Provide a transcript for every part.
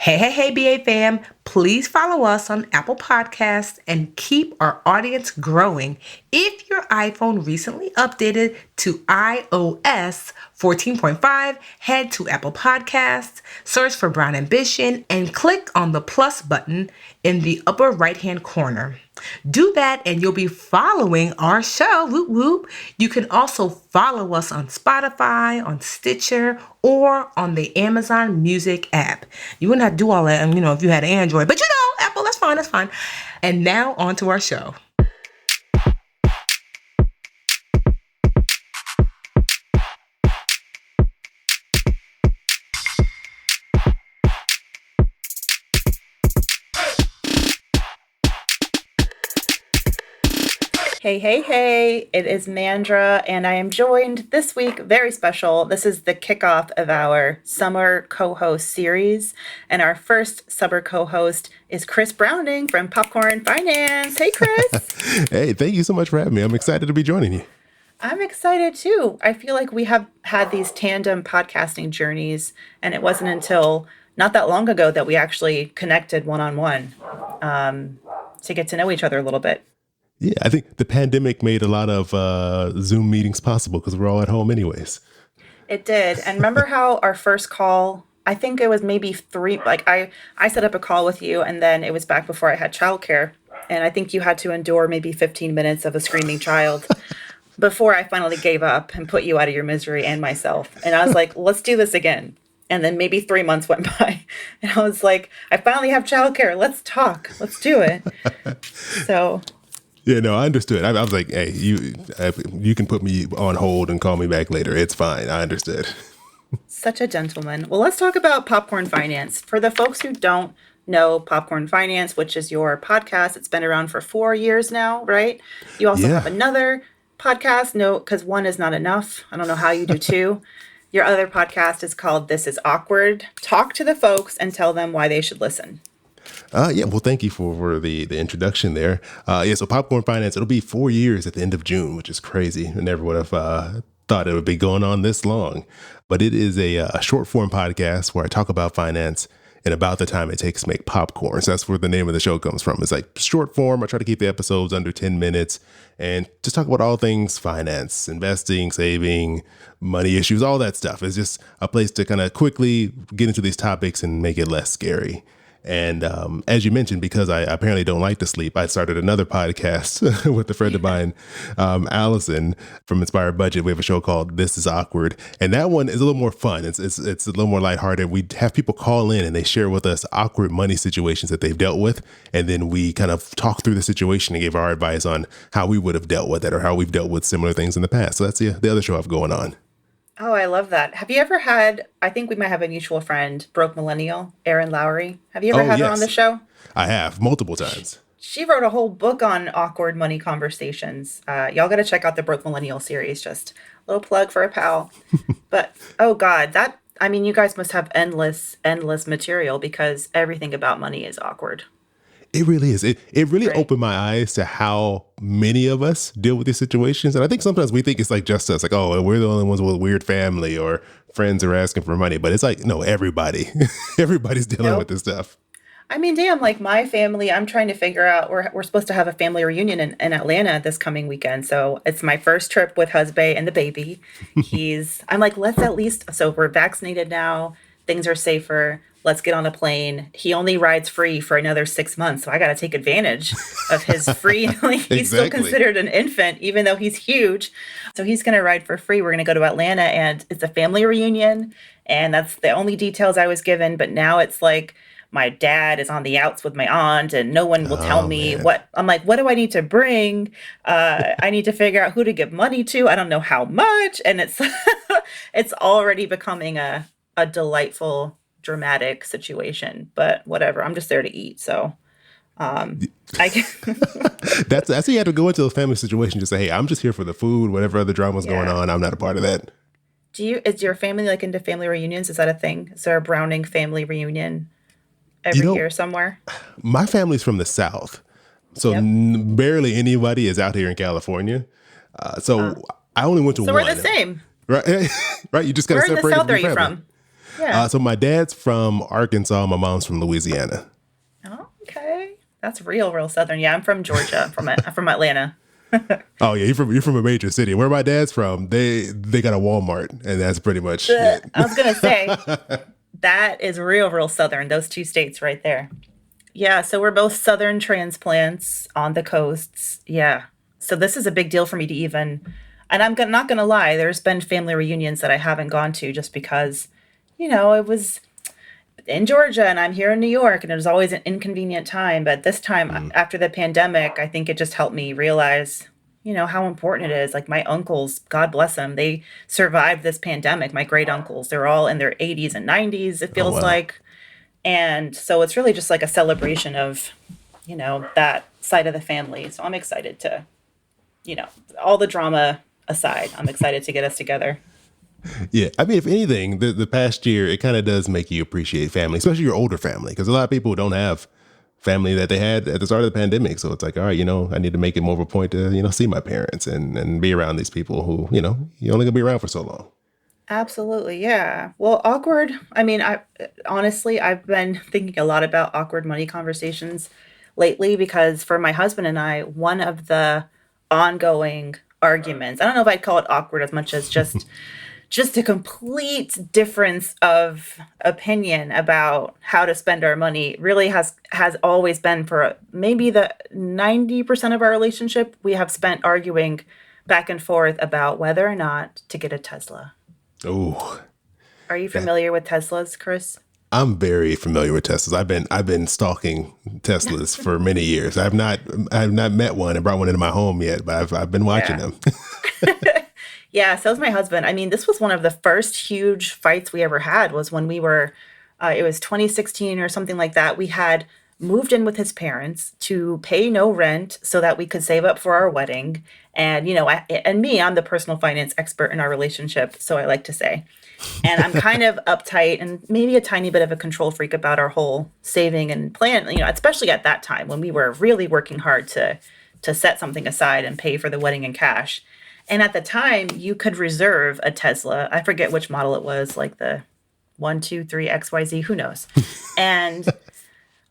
Hey, BA fam, please follow us on Apple Podcasts and keep our audience growing. If your iPhone recently updated to iOS 14.5, head to Apple Podcasts, search for Brown Ambition, and click on the plus button in the upper right-hand corner. Do that and you'll be following our show. Whoop, whoop. You can also follow us on Spotify, on Stitcher, or on the Amazon Music app. You wouldn't have to do all that, if you had an Android. But Apple, that's fine. And now on to our show. Hey, it is Mandra, and I am joined this week, very special. This is the kickoff of our summer co-host series, and our first summer co-host is Chris Browning from Popcorn Finance. Hey, Chris. Hey, thank you so much for having me. I'm excited to be joining you. I'm excited too. I feel like we have had these tandem podcasting journeys, and it wasn't until not that long ago that we actually connected one-on-one to get to know each other a little bit. Yeah, I think the pandemic made a lot of Zoom meetings possible because we're all at home anyways. It did. And remember how our first call, I think it was maybe I set up a call with you, and then it was back before I had childcare. And I think you had to endure maybe 15 minutes of a screaming child before I finally gave up and put you out of your misery and myself. And I was like, let's do this again. And then maybe 3 months went by. And I was like, I finally have childcare. Let's talk. Let's do it. So... Yeah, no, I understood. I was like, hey, you can put me on hold and call me back later. It's fine. I understood. Such a gentleman. Well, let's talk about Popcorn Finance. For the folks who don't know Popcorn Finance, which is your podcast, it's been around for 4 years now, right? You also have another podcast. No, because one is not enough. I don't know how you do two. Your other podcast is called This Is Awkward. Talk to the folks and tell them why they should listen. Well, thank you for the introduction there. So Popcorn Finance, it'll be 4 years at the end of June, which is crazy. I never would have thought it would be going on this long. But it is a short form podcast where I talk about finance in about the time it takes to make popcorn. So that's where the name of the show comes from. It's like short form. I try to keep the episodes under 10 minutes and just talk about all things finance, investing, saving, money issues, all that stuff. It's just a place to kind of quickly get into these topics and make it less scary. And as you mentioned, because I apparently don't like to sleep, I started another podcast with a friend of mine, Allison from Inspired Budget. We have a show called This Is Awkward. And that one is a little more fun. It's a little more lighthearted. We have people call in and they share with us awkward money situations that they've dealt with. And then we kind of talk through the situation and give our advice on how we would have dealt with it or how we've dealt with similar things in the past. So that's the other show I've going on. Oh, I love that. Have you ever had, I think we might have a mutual friend, Broke Millennial, Erin Lowry. Have you ever had her on the show? I have, multiple times. She wrote a whole book on awkward money conversations. Y'all got to check out the Broke Millennial series. Just a little plug for a pal. But, oh God, you guys must have endless material because everything about money is awkward. It really is. It really opened my eyes to how many of us deal with these situations. And I think sometimes we think it's like just us, like, oh, we're the only ones with a weird family or friends are asking for money. But it's like, no, everybody. Everybody's dealing with this stuff. I mean, damn, like my family, I'm trying to figure out, we're supposed to have a family reunion in Atlanta this coming weekend. So it's my first trip with husband and the baby. I'm like, so we're vaccinated now. Things are safer. Let's get on a plane. He only rides free for another 6 months. So I got to take advantage of his free. He's still considered an infant, even though he's huge. So he's going to ride for free. We're going to go to Atlanta and it's a family reunion. And that's the only details I was given. But now it's like my dad is on the outs with my aunt and no one will tell me what. I'm like, what do I need to bring? I need to figure out who to give money to. I don't know how much. And it's already becoming a delightful dramatic situation, but whatever. I'm just there to eat. So that's how you have to go into a family situation. Just say, hey, I'm just here for the food, whatever other drama's going on. I'm not a part of that. Is your family like into family reunions? Is that a thing? Is there a Browning family reunion every year somewhere? My family's from the South. So barely anybody is out here in California. I only went to one. So we're the same. Right. Right. You just got to separate. Where in the South are you from? Yeah. So my dad's from Arkansas. My mom's from Louisiana. Oh, okay. That's real Southern. Yeah, I'm from Georgia. I'm from Atlanta. Oh yeah, you're from a major city. Where my dad's from, they got a Walmart, and that's pretty much it. I was gonna say that is real Southern. Those two states right there. Yeah, so we're both Southern transplants on the coasts. Yeah. So this is a big deal for me to even, and not going to lie, there's been family reunions that I haven't gone to just because, it was in Georgia and I'm here in New York and it was always an inconvenient time. But this time after the pandemic, I think it just helped me realize, how important it is. Like my uncles, God bless them, they survived this pandemic. My great uncles, they're all in their 80s and 90s, it Oh feels wow. like. And so it's really just like a celebration of, that side of the family. So I'm excited to, all the drama aside, I'm excited to get us together. Yeah, I mean, if anything, the past year it kind of does make you appreciate family, especially your older family, because a lot of people don't have family that they had at the start of the pandemic. So it's like, all right, I need to make it more of a point to see my parents and be around these people who you're only gonna be around for so long. Absolutely. Yeah. Well, awkward. I mean, I've been thinking a lot about awkward money conversations lately because for my husband and I, one of the ongoing arguments, I don't know if I'd call it awkward as much as just a complete difference of opinion about how to spend our money really has always been for maybe the 90% of our relationship we have spent arguing back and forth about whether or not to get a Tesla. Oh, Are you familiar with Teslas, Chris? I'm very familiar with Teslas. I've been stalking Teslas for many years. I have not met one and brought one into my home yet, but I've been watching Yeah. them. Yeah, so is my husband. I mean, this was one of the first huge fights we ever had was when we were, it was 2016 or something like that. We had moved in with his parents to pay no rent so that we could save up for our wedding. And, I'm the personal finance expert in our relationship, so I like to say. And I'm kind of uptight and maybe a tiny bit of a control freak about our whole saving and plan, especially at that time when we were really working hard to set something aside and pay for the wedding in cash. And at the time, you could reserve a Tesla. I forget which model it was, like the 123 XYZ, who knows. And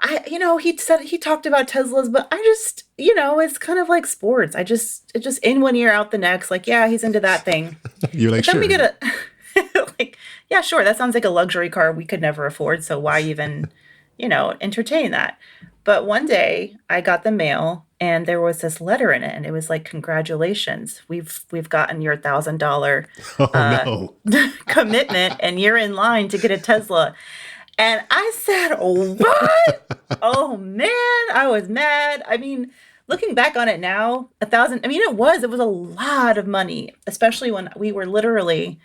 he talked about Teslas, but I just, it's kind of like sports. It's just in one ear, out the next. Like, yeah, he's into that thing. You're like, But then sure. we get like, yeah, sure. That sounds like a luxury car we could never afford. So why even, entertain that? But one day I got the mail and there was this letter in it and it was like, congratulations, we've gotten your $1,000 Oh no. commitment and you're in line to get a Tesla. And I said, what? Oh man, I was mad. I mean, looking back on it now, 1,000, I mean, it was a lot of money, especially when we were literally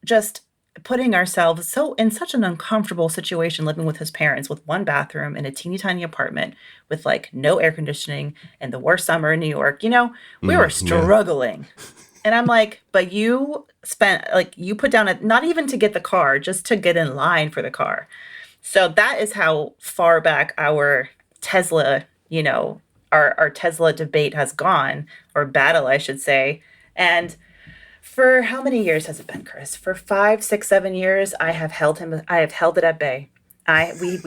just putting ourselves in such an uncomfortable situation living with his parents with one bathroom in a teeny tiny apartment with like no air conditioning and the worst summer in New York. We were Yeah. struggling. And I'm like, but you put down not even to get the car, just to get in line for the car. So that is how far back our Tesla, our Tesla debate has gone, or battle, I should say. And for how many years has it been, Chris? For 5, 6, 7 years, I have held it at bay. We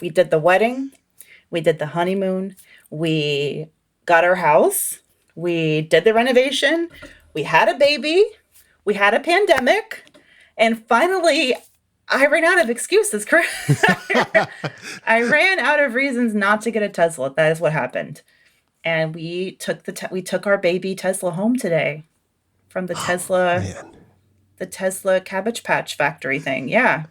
did the wedding, we did the honeymoon, we got our house, we did the renovation, we had a baby, we had a pandemic, and finally I ran out of excuses, Chris. I ran out of reasons not to get a Tesla. That is what happened. And we took our baby Tesla home today from Man. the Tesla Cabbage Patch factory thing. Yeah.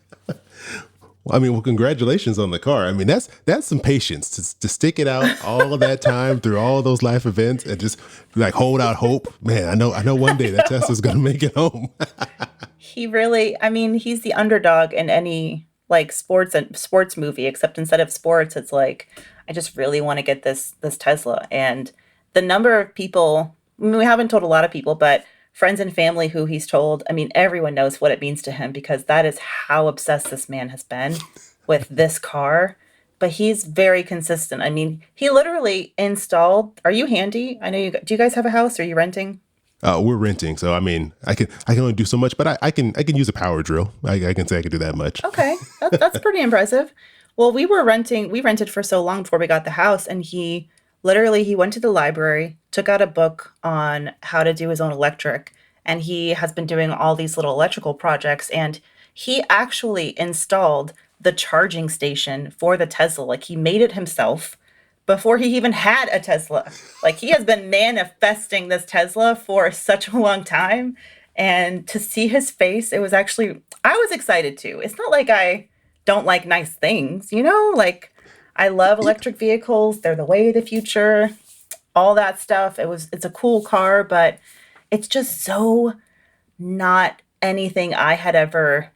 Well, congratulations on the car. I mean, that's some patience to stick it out all of that time through all those life events and just like hold out hope. Man, I know one day that Tesla's gonna make it home. He's the underdog in any like sports movie, except instead of sports, it's like, I just really want to get this Tesla. And the number of people, I mean, we haven't told a lot of people, but friends and family who he's told, I mean, everyone knows what it means to him because that is how obsessed this man has been with this car. But he's very consistent. I mean, he literally installed, are you handy? I know do you guys have a house? Are you renting? We're renting, so I mean, I can only do so much, but I can use a power drill. I can say I can do that much. Okay, that's pretty impressive. Well, we rented for so long before we got the house, and he went to the library, took out a book on how to do his own electric, and he has been doing all these little electrical projects, and he actually installed the charging station for the Tesla. Like he made it himself before he even had a Tesla. Like he has been manifesting this Tesla for such a long time. And to see his face, it was actually, I was excited too. It's not like I don't like nice things, like I love electric vehicles. They're the way of the future, all that stuff. It's a cool car, but it's just so not anything I had ever,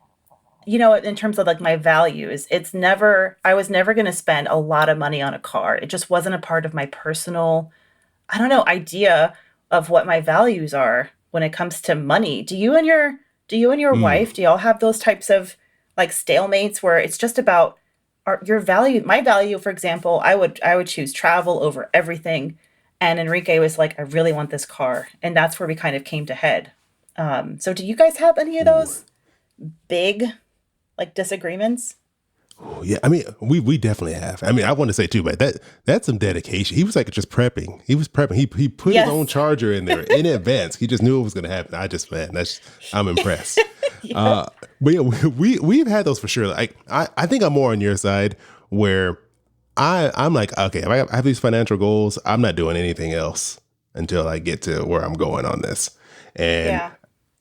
in terms of like my values. I was never going to spend a lot of money on a car. It just wasn't a part of my personal, I don't know, idea of what my values are when it comes to money. Do you and your Mm. wife, do y'all have those types of like stalemates where it's just about your value? My value, for example, I would choose travel over everything. And Enrique was like, I really want this car. And that's where we kind of came to head. So do you guys have any of Ooh. those big like disagreements? Oh, yeah, I mean, we definitely have. I mean, I want to say too, but that's some dedication. He was like just prepping. He was prepping. He put his own Yes. charger in there in advance. He just knew it was going to happen. Man, I'm impressed. Yeah. But yeah, we've had those for sure. Like I think I'm more on your side where I'm like, okay, if I have these financial goals, I'm not doing anything else until I get to where I'm going on this. And Yeah.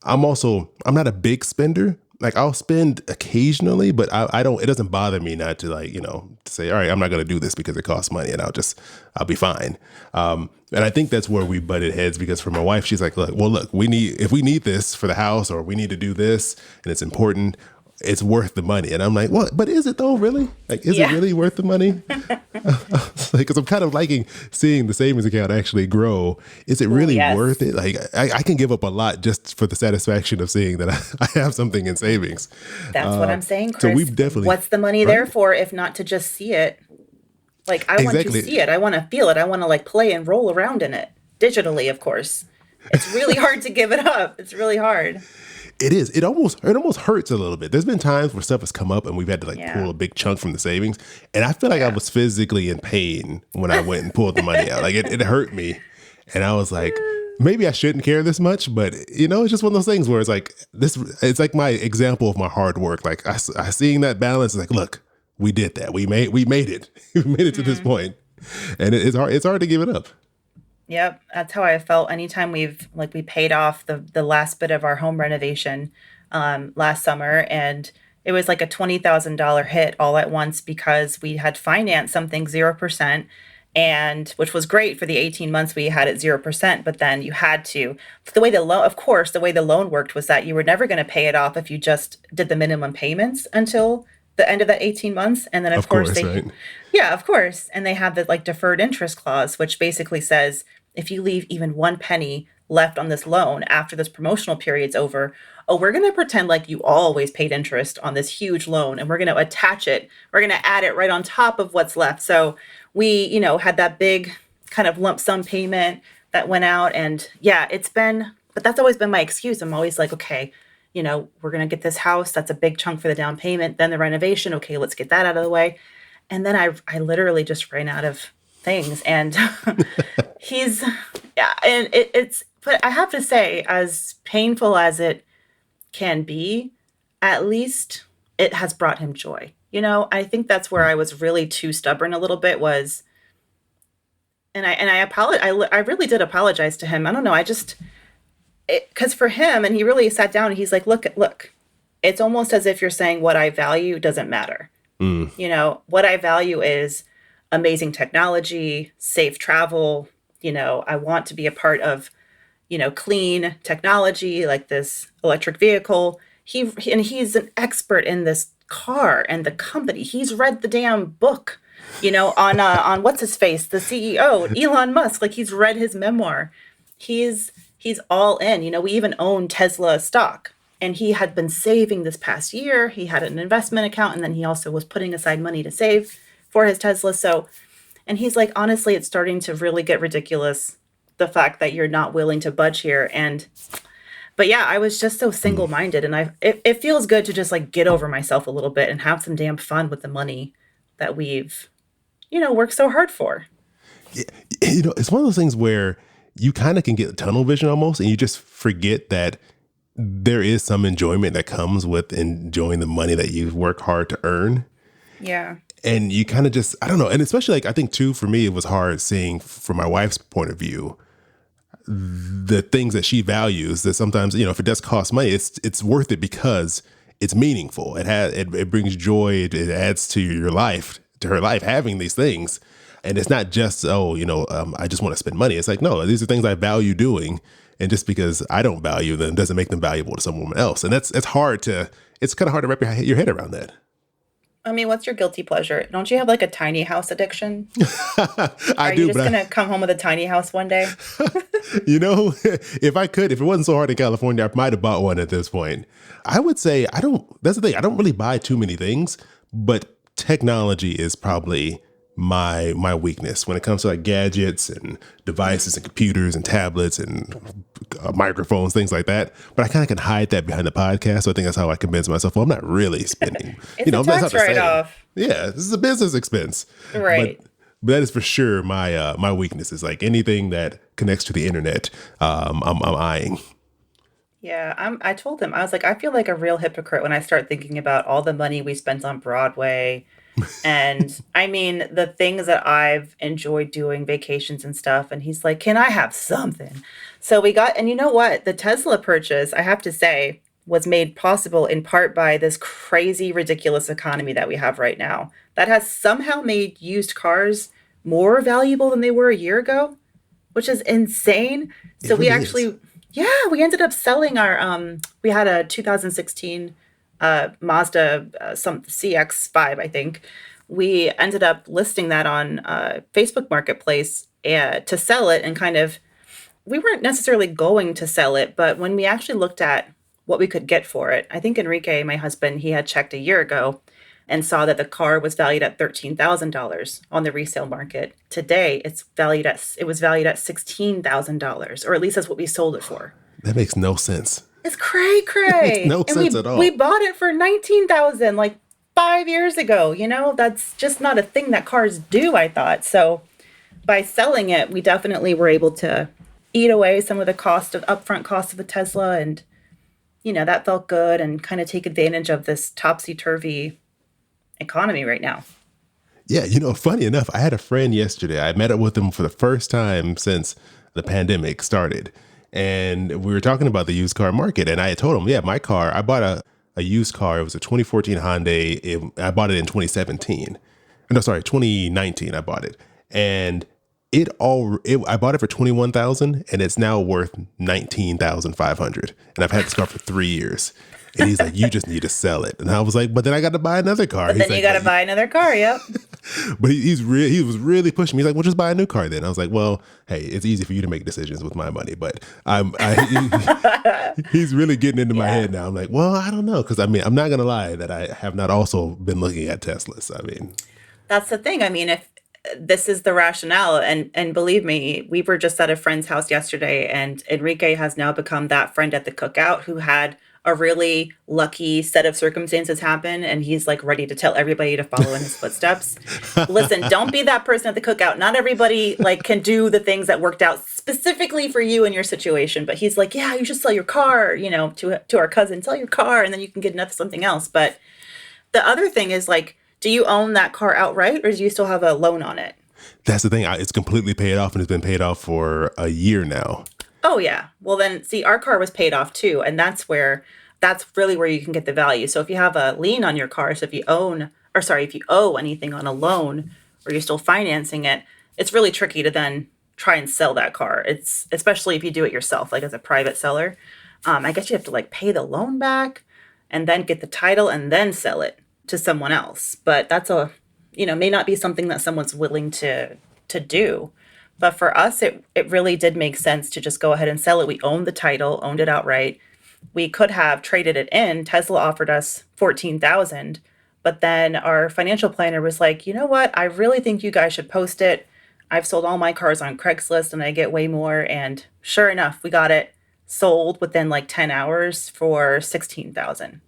I'm not a big spender. Like I'll spend occasionally, but I don't, it doesn't bother me not to like, to say, all right, I'm not going to do this because it costs money and I'll be fine. And I think that's where we butted heads because for my wife, she's like, look, if we need this for the house or we need to do this and it's important, it's worth the money. And I'm like, what? But is it though, really? Like, is it Yeah. really worth the money? Like, cause I'm kind of liking seeing the savings account actually grow. Is it Oh, really yes. worth it? Like, I can give up a lot just for the satisfaction of seeing that I have something in savings. That's what I'm saying, So Chris. we've definitely, What's the money right? there for if not to just see it? Like I want to Exactly. see it. I want to feel it. I want to like play and roll around in it digitally, of course. It's really hard to give it up. It's really hard. It is. It almost hurts a little bit. There's been times where stuff has come up and we've had to like Yeah. pull a big chunk from the savings. And I feel like I Yeah. was physically in pain when I went and pulled the money out. Like it hurt me. And I was like, maybe I shouldn't care this much, but it's just one of those things where it's like it's like my example of my hard work. Like I seeing that balance is like, look, we did that. We made it. We made it to this point. And it's hard to give it up. Yep, that's how I felt anytime we paid off the last bit of our home renovation last summer, and it was like a $20,000 hit all at once because we had financed something 0%, and which was great for the 18 months we had it 0%, but then you had to, the way the loan worked was that you were never going to pay it off if you just did the minimum payments until the end of that 18 months, and then of Of course course, right? yeah, of course. And they have the like deferred interest clause, which basically says if you leave even one penny left on this loan after this promotional period's over, oh, we're going to pretend like you always paid interest on this huge loan and we're going to attach it. We're going to add it right on top of what's left. So we, had that big kind of lump sum payment that went out. And yeah, but that's always been my excuse. I'm always like, okay, we're going to get this house. That's a big chunk for the down payment. Then the renovation. Okay, let's get that out of the way. And then I literally just ran out of things. And he's, yeah, and but I have to say, as painful as it can be, at least it has brought him joy. I think that's where I was really too stubborn a little bit was, and I apologize. I really did apologize to him. I don't know. Because for him, and he really sat down and he's like, look, it's almost as if you're saying what I value doesn't matter. Mm. What I value is amazing technology, safe travel. I want to be a part of, clean technology like this electric vehicle. He's an expert in this car and the company. He's read the damn book, on what's his face, the CEO, Elon Musk. Like he's read his memoir. He's all in. We even own Tesla stock. And he had been saving this past year. He had an investment account, and then he also was putting aside money to save for his Tesla. So, and he's like, honestly, it's starting to really get ridiculous, the fact that you're not willing to budge here. But yeah, I was just so single-minded, and it feels good to just like get over myself a little bit and have some damn fun with the money that we've, worked so hard for. It's one of those things where you kind of can get tunnel vision almost, and you just forget that there is some enjoyment that comes with enjoying the money that you've worked hard to earn. Yeah. And you kind of just, I don't know. And especially like, I think too, for me, it was hard seeing from my wife's point of view, the things that she values that sometimes, if it does cost money, it's worth it because it's meaningful. It brings joy. It adds to your life, to her life, having these things. And it's not just, I just want to spend money. It's like, no, these are things I value doing. And just because I don't value them doesn't make them valuable to someone else. And it's kind of hard to wrap your head around that. I mean, what's your guilty pleasure? Don't you have like a tiny house addiction? Are you just going to come home with a tiny house one day? If it wasn't so hard in California, I might have bought one at this point. I would say that's the thing. I don't really buy too many things, but technology is probably my weakness when it comes to like gadgets and devices and computers and tablets and microphones, things like that. But I kind of can hide that behind the podcast. So I think that's how I convince myself, well, I'm not really spending. It's a tax write-off. Yeah, this is a business expense. Right. But that is for sure my weakness is like anything that connects to the internet, I'm eyeing. Yeah, I told him, I was like, I feel like a real hypocrite when I start thinking about all the money we spent on Broadway. And I mean, the things that I've enjoyed doing, vacations and stuff. And he's like, can I have something? So and you know what? The Tesla purchase, I have to say, was made possible in part by this crazy, ridiculous economy that we have right now that has somehow made used cars more valuable than they were a year ago, which is insane. So we actually, we ended up selling our, we had a 2016 Mazda, some CX-5, I think. We ended up listing that on Facebook Marketplace to sell it, and we weren't necessarily going to sell it, but when we actually looked at what we could get for it, I think Enrique, my husband, he had checked a year ago and saw that the car was valued at $13,000 on the resale market. Today, it was valued at $16,000, or at least that's what we sold it for. That makes no sense. It's cray. Makes no sense at all. We bought it for $19,000 like 5 years ago. That's just not a thing that cars do, I thought. So by selling it, we definitely were able to eat away some of the upfront cost of the Tesla, and that felt good, and kind of take advantage of this topsy-turvy economy right now. Yeah, funny enough, I had a friend yesterday. I met up with him for the first time since the pandemic started. And we were talking about the used car market, and I had told him, my car, I bought a used car. It was a 2014 Hyundai. I bought it in 2019. No, sorry, 2019 I bought it. And I bought it for $21,000, and it's now worth $19,500. And I've had this car for 3 years. And he's like, you just need to sell it. And I was like, but then I got to buy another car. But then you got to buy another car, yep. But he was really pushing me. He's like, well, just buy a new car then. I was like, well, hey, it's easy for you to make decisions with my money. But he's really getting into my head now. I'm like, well, I don't know. Because I'm not going to lie that I have not also been looking at Teslas. That's the thing. If this is the rationale, and believe me, we were just at a friend's house yesterday, and Enrique has now become that friend at the cookout who had a really lucky set of circumstances happen, and he's like ready to tell everybody to follow in his footsteps. Listen, don't be that person at the cookout. Not everybody can do the things that worked out specifically for you in your situation, but he's like, yeah, you should sell your car, to our cousin, sell your car, and then you can get something else. But the other thing is, do you own that car outright, or do you still have a loan on it? That's the thing. It's completely paid off, and it's been paid off for a year now. Oh, yeah. Well, then, see, our car was paid off too. And that's really where you can get the value. So if you have a lien on your car, so if you owe anything on a loan, or you're still financing it, it's really tricky to then try and sell that car. It's especially if you do it yourself, like as a private seller. I guess you have to pay the loan back and then get the title and then sell it to someone else. But that's may not be something that someone's willing to do. But for us, it really did make sense to just go ahead and sell it. We owned the title, owned it outright. We could have traded it in. Tesla offered us $14,000, but then our financial planner was like, you know what? I really think you guys should post it. I've sold all my cars on Craigslist and I get way more. And sure enough, we got it sold within like 10 hours for 16,000.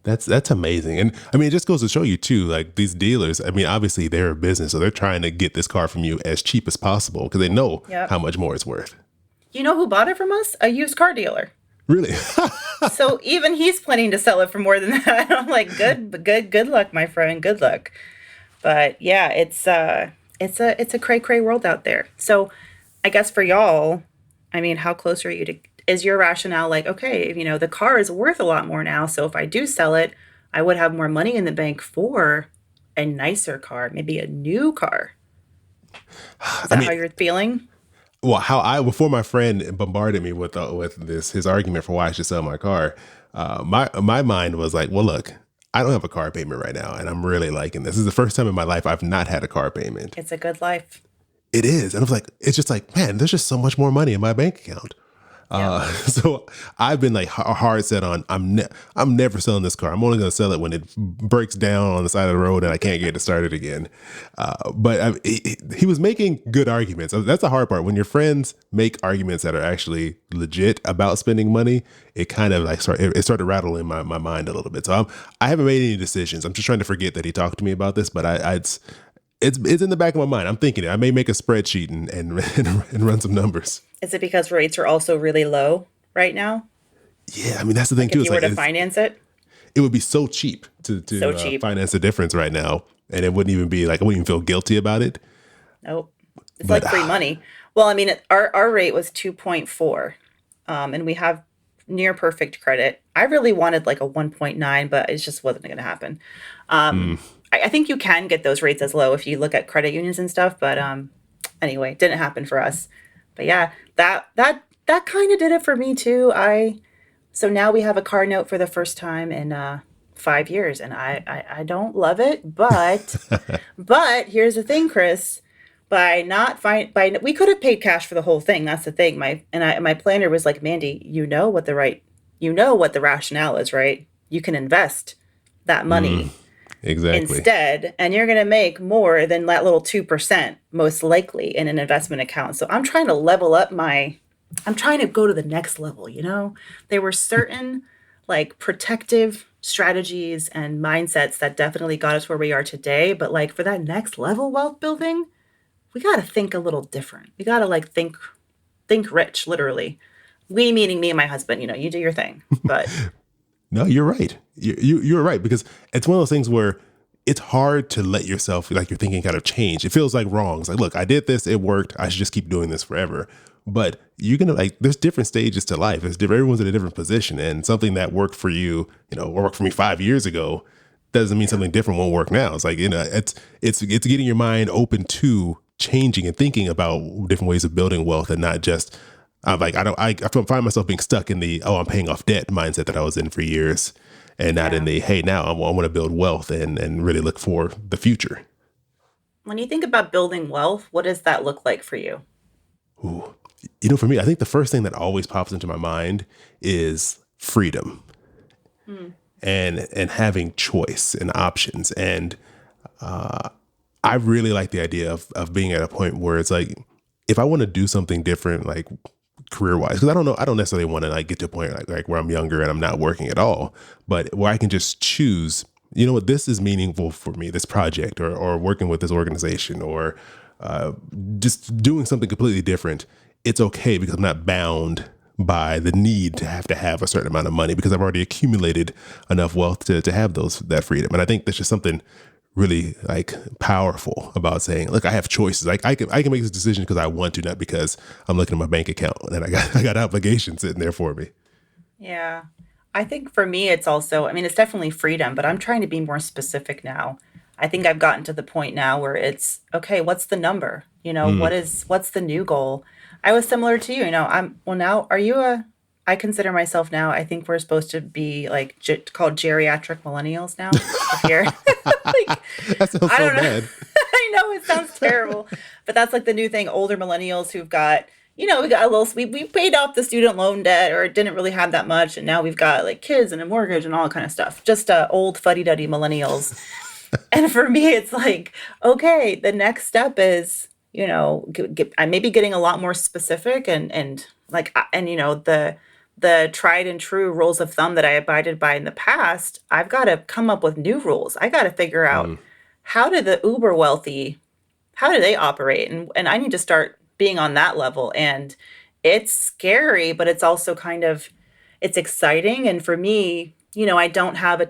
That's amazing. And I mean, it just goes to show you too, like these dealers, I mean, obviously they're a business, so they're trying to get this car from you as cheap as possible because they know how much more it's worth. You know who bought it from us? A used car dealer. Really? So even he's planning to sell it for more than that. I'm like, good luck, my friend. Good luck. But yeah, it's a cray world out there. So I guess for y'all, I mean, how close are you to, is your rationale like, okay, the car is worth a lot more now. So if I do sell it, I would have more money in the bank for a nicer car, maybe a new car. Is that how you're feeling? Well, before my friend bombarded me with his argument for why I should sell my car, my mind was like, well, look, I don't have a car payment right now, and I'm really liking this. This is the first time in my life I've not had a car payment. It's a good life. It is. And I was like, it's just like, man, there's just so much more money in my bank account. So I've been like hard set on, I'm never selling this car. I'm only going to sell it when it breaks down on the side of the road and I can't get it started again. But he was making good arguments. That's the hard part. When your friends make arguments that are actually legit about spending money, it kind of like started rattling my mind a little bit. So I haven't made any decisions. I'm just trying to forget that he talked to me about this, but it's in the back of my mind. I'm thinking it. I may make a spreadsheet and run some numbers. Is it because rates are also really low right now? Yeah, I mean, that's the thing too. If you were to finance it? It would be so cheap to finance the difference right now. And it wouldn't even be like, I wouldn't even feel guilty about it. Nope. It's like free money. Well, I mean, our rate was 2.4 and we have near perfect credit. I really wanted like a 1.9, but it just wasn't going to happen. I think you can get those rates as low if you look at credit unions and stuff. But anyway, it didn't happen for us. But yeah, that kind of did it for me too. So now we have a car note for the first time in 5 years, and I don't love it, but but here's the thing, Chris. We could have paid cash for the whole thing. That's the thing. My planner was like, Mandy, you know what the rationale is, right? You can invest that money. Exactly. Instead, and you're going to make more than that little 2% most likely in an investment account. So I'm trying to level up I'm trying to go to the next level, There were certain like protective strategies and mindsets that definitely got us where we are today. But like for that next level wealth building, we got to think a little different. We got to like think rich, literally. We meaning me and my husband, you do your thing, but... No, you're right. You're right, because it's one of those things where it's hard to let yourself, like your thinking kind of change. It feels like wrong. It's like, look, I did this. It worked. I should just keep doing this forever. But you're going to there's different stages to life. Everyone's in a different position, and something that worked for you, or worked for me 5 years ago doesn't mean something different won't work now. It's like, it's getting your mind open to changing and thinking about different ways of building wealth and not just, I find myself being stuck in the, I'm paying off debt mindset that I was in for years, and not in the, hey, now I want to build wealth and really look for the future. When you think about building wealth, what does that look like for you? Ooh, for me, I think the first thing that always pops into my mind is freedom and having choice and options. And I really like the idea of being at a point where it's like, if I want to do something different, like career-wise, because I don't necessarily want to like get to a point like where I'm younger and I'm not working at all, but where I can just choose, what, this is meaningful for me, this project or working with this organization or just doing something completely different. It's okay because I'm not bound by the need to have a certain amount of money because I've already accumulated enough wealth to have that freedom. And I think that's just something really like powerful about saying, look, I have choices. Like I can make this decision because I want to, not because I'm looking at my bank account and I got obligations sitting there for me. Yeah. I think for me, it's also, it's definitely freedom, but I'm trying to be more specific now. I think I've gotten to the point now where it's, okay, what's the number? What's the new goal? I was similar to you, now, I consider myself now, I think we're supposed to be like called geriatric millennials now. Here. That sounds so bad. I know it sounds terrible, but that's like the new thing. Older millennials who've got, we got we paid off the student loan debt or didn't really have that much. And now we've got like kids and a mortgage and all kind of stuff. Just old fuddy-duddy millennials. And for me, it's like, okay, the next step is, I may be getting a lot more specific and the tried and true rules of thumb that I abided by in the past, I've got to come up with new rules. I got to figure out how do the uber wealthy, how do they operate? And I need to start being on that level. And it's scary, but it's also it's exciting. And for me, I don't have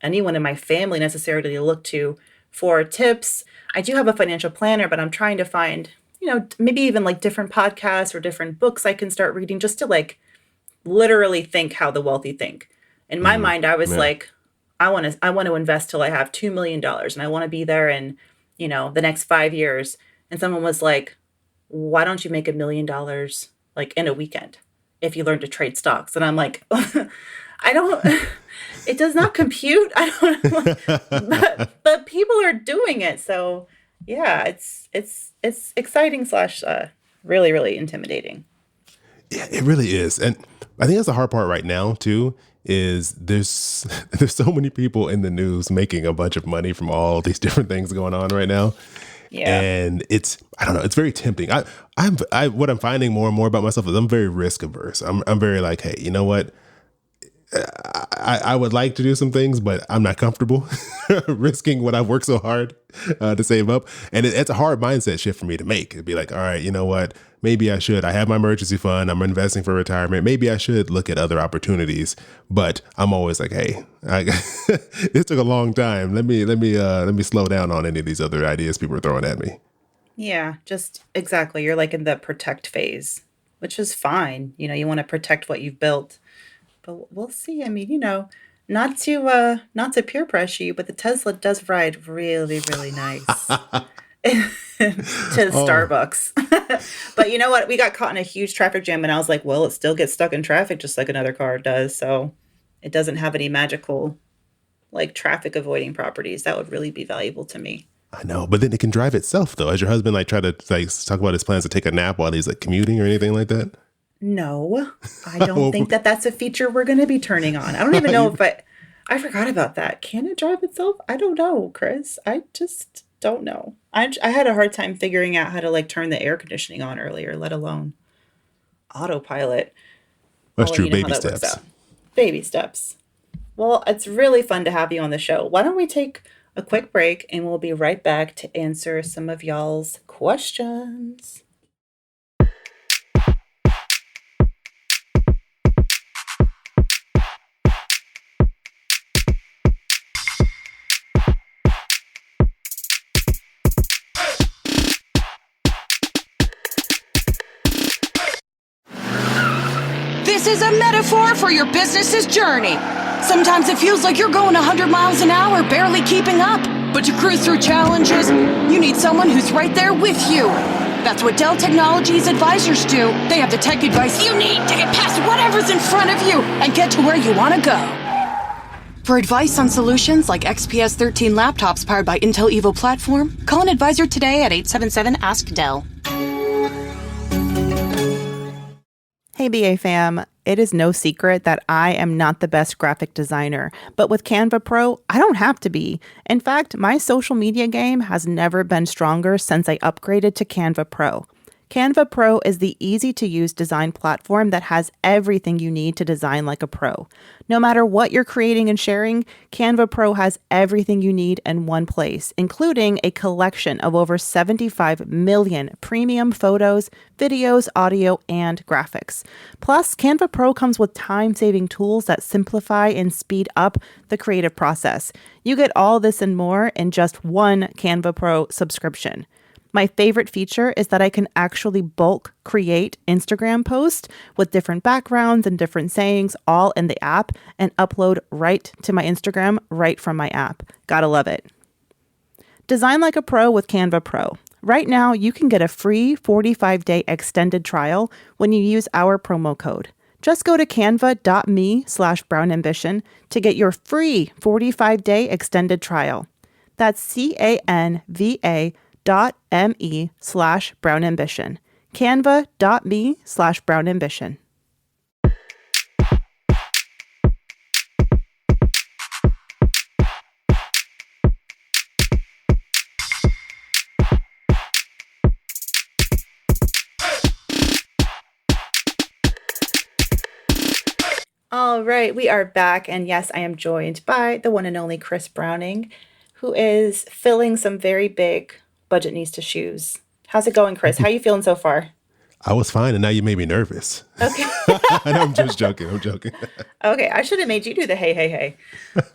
anyone in my family necessarily to look to for tips. I do have a financial planner, but I'm trying to find, maybe even like different podcasts or different books I can start reading just to like literally think how the wealthy think. In my mind, I was like, I want to invest till I have $2 million and I want to be there in, the next 5 years. And someone was like, why don't you make $1 million like in a weekend if you learn to trade stocks? And I'm like, I don't, it does not compute. I don't, but people are doing it. So yeah, it's exciting / really, really intimidating. Yeah, it really is. And I think that's the hard part right now too, is there's so many people in the news making a bunch of money from all these different things going on right now. Yeah. And I don't know, it's very tempting. What I'm finding more and more about myself is I'm very risk averse. I'm very like, hey, you know what? I would like to do some things, but I'm not comfortable risking what I've worked so hard to save up. And it's a hard mindset shift for me to make. It'd be like, all right, you know what? Maybe I should. I have my emergency fund. I'm investing for retirement. Maybe I should look at other opportunities. But I'm always like, hey, it took a long time. Let me slow down on any of these other ideas people are throwing at me. Yeah, just exactly. You're like in the protect phase, which is fine. You want to protect what you've built. But we'll see. I mean, not to peer pressure you, but the Tesla does ride really, really nice to Starbucks. But you know what? We got caught in a huge traffic jam, and I was like, well, it still gets stuck in traffic just like another car does. So it doesn't have any magical like traffic avoiding properties. That would really be valuable to me. I know, but then it can drive itself though. Has your husband like try to like talk about his plans to take a nap while he's like commuting or anything like that? No, I don't think that's a feature we're going to be turning on. I don't even know if I forgot about that. Can it drive itself? I don't know, Chris. I just don't know. I had a hard time figuring out how to like turn the air conditioning on earlier, let alone autopilot. That's true. Baby steps. Baby steps. Well, it's really fun to have you on the show. Why don't we take a quick break and we'll be right back to answer some of y'all's questions. This is a metaphor for your business's journey. Sometimes it feels like you're going 100 miles an hour, barely keeping up. But to cruise through challenges, you need someone who's right there with you. That's what Dell Technologies advisors do. They have the tech advice you need to get past whatever's in front of you and get to where you want to go. For advice on solutions like XPS 13 laptops powered by Intel Evo platform, call an advisor today at 877-ASK-DELL. Hey BA fam, it is no secret that I am not the best graphic designer, but with Canva Pro, I don't have to be. In fact, my social media game has never been stronger since I upgraded to Canva Pro. Canva Pro is the easy-to-use design platform that has everything you need to design like a pro. No matter what you're creating and sharing, Canva Pro has everything you need in one place, including a collection of over 75 million premium photos, videos, audio, and graphics. Plus, Canva Pro comes with time-saving tools that simplify and speed up the creative process. You get all this and more in just one Canva Pro subscription. My favorite feature is that I can actually bulk create Instagram posts with different backgrounds and different sayings all in the app and upload right to my Instagram right from my app. Gotta love it. Design like a pro with Canva Pro. Right now, you can get a free 45-day extended trial when you use our promo code. Just go to canva.me/brownambition to get your free 45-day extended trial. That's canva.me/brownambition. Canva.me/brownambition. All right, we are back. And yes, I am joined by the one and only Chris Browning, who is filling some very big budget needs to shoes. How's it going, Chris? How are you feeling so far? I was fine, and now you made me nervous. Okay. And I'm just joking. I'm joking. Okay, I should have made you do the hey.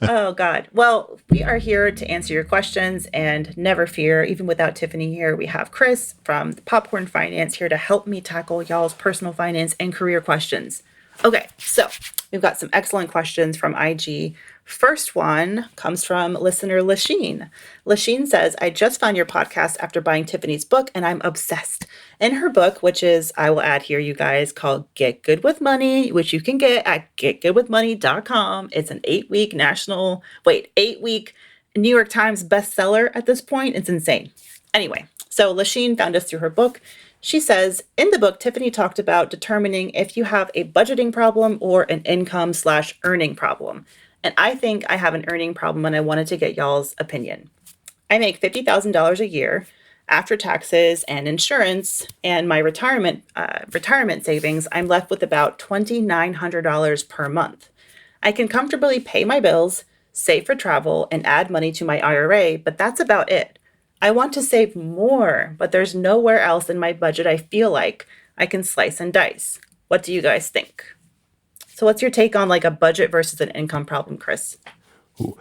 Oh, God. Well, we are here to answer your questions, and never fear, even without Tiffany here, we have Chris from Popcorn Finance here to help me tackle y'all's personal finance and career questions. Okay, so we've got some excellent questions from IG. First one comes from listener Lasheen. Lasheen says, I just found your podcast after buying Tiffany's book, and I'm obsessed. In her book, which is, I will add here, you guys, called Get Good With Money, which you can get at getgoodwithmoney.com. It's an 8-week New York Times bestseller at this point. It's insane. Anyway, so Lasheen found us through her book. She says, in the book, Tiffany talked about determining if you have a budgeting problem or an income/earning problem. And I think I have an earning problem, and I wanted to get y'all's opinion. I make $50,000 a year after taxes and insurance and my retirement savings. I'm left with about $2,900 per month. I can comfortably pay my bills, save for travel, and add money to my IRA, but that's about it. I want to save more, but there's nowhere else in my budget I feel like I can slice and dice. What do you guys think? So what's your take on like a budget versus an income problem, Chris? Ooh,